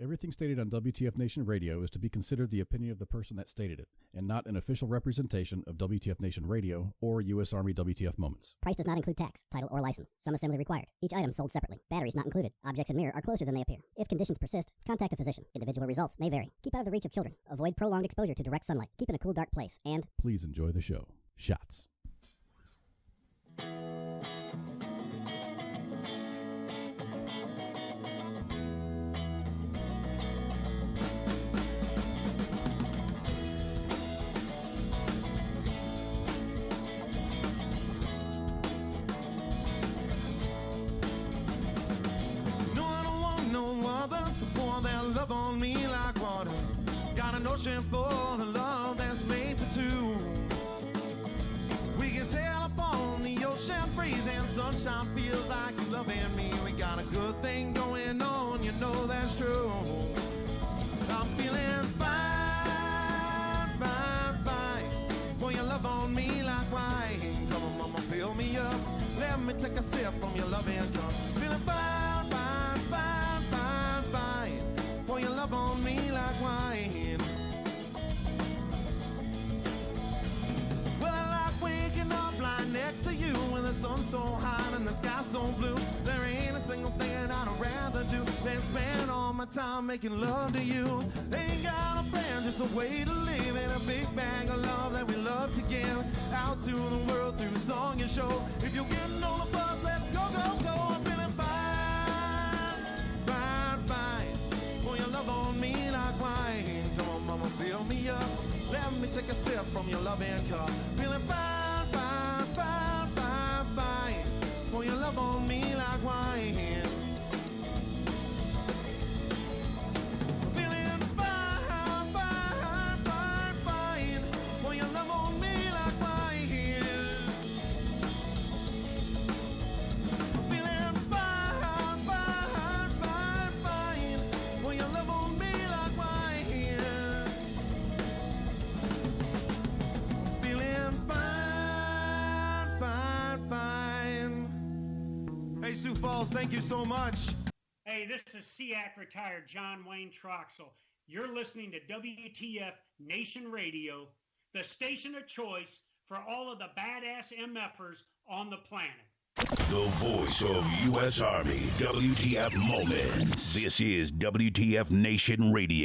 Everything stated on WTF Nation Radio is to be considered the opinion of the person that stated it, and not an official representation of WTF Nation Radio or U.S. Army WTF Moments. Price does not include tax, title, or license. Some assembly required. Each item sold separately. Batteries not included. Objects in mirror are closer than they appear. If conditions persist, contact a physician. Individual results may vary. Keep out of the reach of children. Avoid prolonged exposure to direct sunlight. Keep in a cool, dark place. And Please enjoy the show. Shots. Love on me like water. Got an ocean full of love that's made for two. We can sail up on the ocean breeze and sunshine feels like you loving me. We got a good thing going on, you know that's true. I'm feeling fine, fine, fine. Boy, your love on me like wine. Come on, mama, fill me up. Let me take a sip from your loving cup. Feeling fine, fine, fine, fine, fine. Boy, your love on me like wine. Well, I like waking up lying next to you when the sun's so hot and the sky's so blue. There ain't a single thing that I'd rather do than spend all my time making love to you. Ain't got a plan, just a way to live in a big bag of love that we love to give out to the world through song and show. If you're getting on the bus, let's go, go, go. I'm feeling fine, fine, fine. Boy, your love on me like wine. Come on, mama, fill me up. Let me take a sip from your loving cup. Feeling fine, fine, fine, fine, fine. Boy, your love on me like wine. Feeling fine, fine, fine, fine. Boy, your love on me like wine. Feeling fine, fine, fine, fine. Boy, your love on me like wine. Feeling fine, fine, fine. Hey, Sioux Falls, thank you so much. Hey, this is SEAC retired John Wayne Troxel. You're listening to WTF Nation Radio, the station of choice for all of the badass MFers on the planet. The voice of U.S. Army, WTF Moments. This is WTF Nation Radio.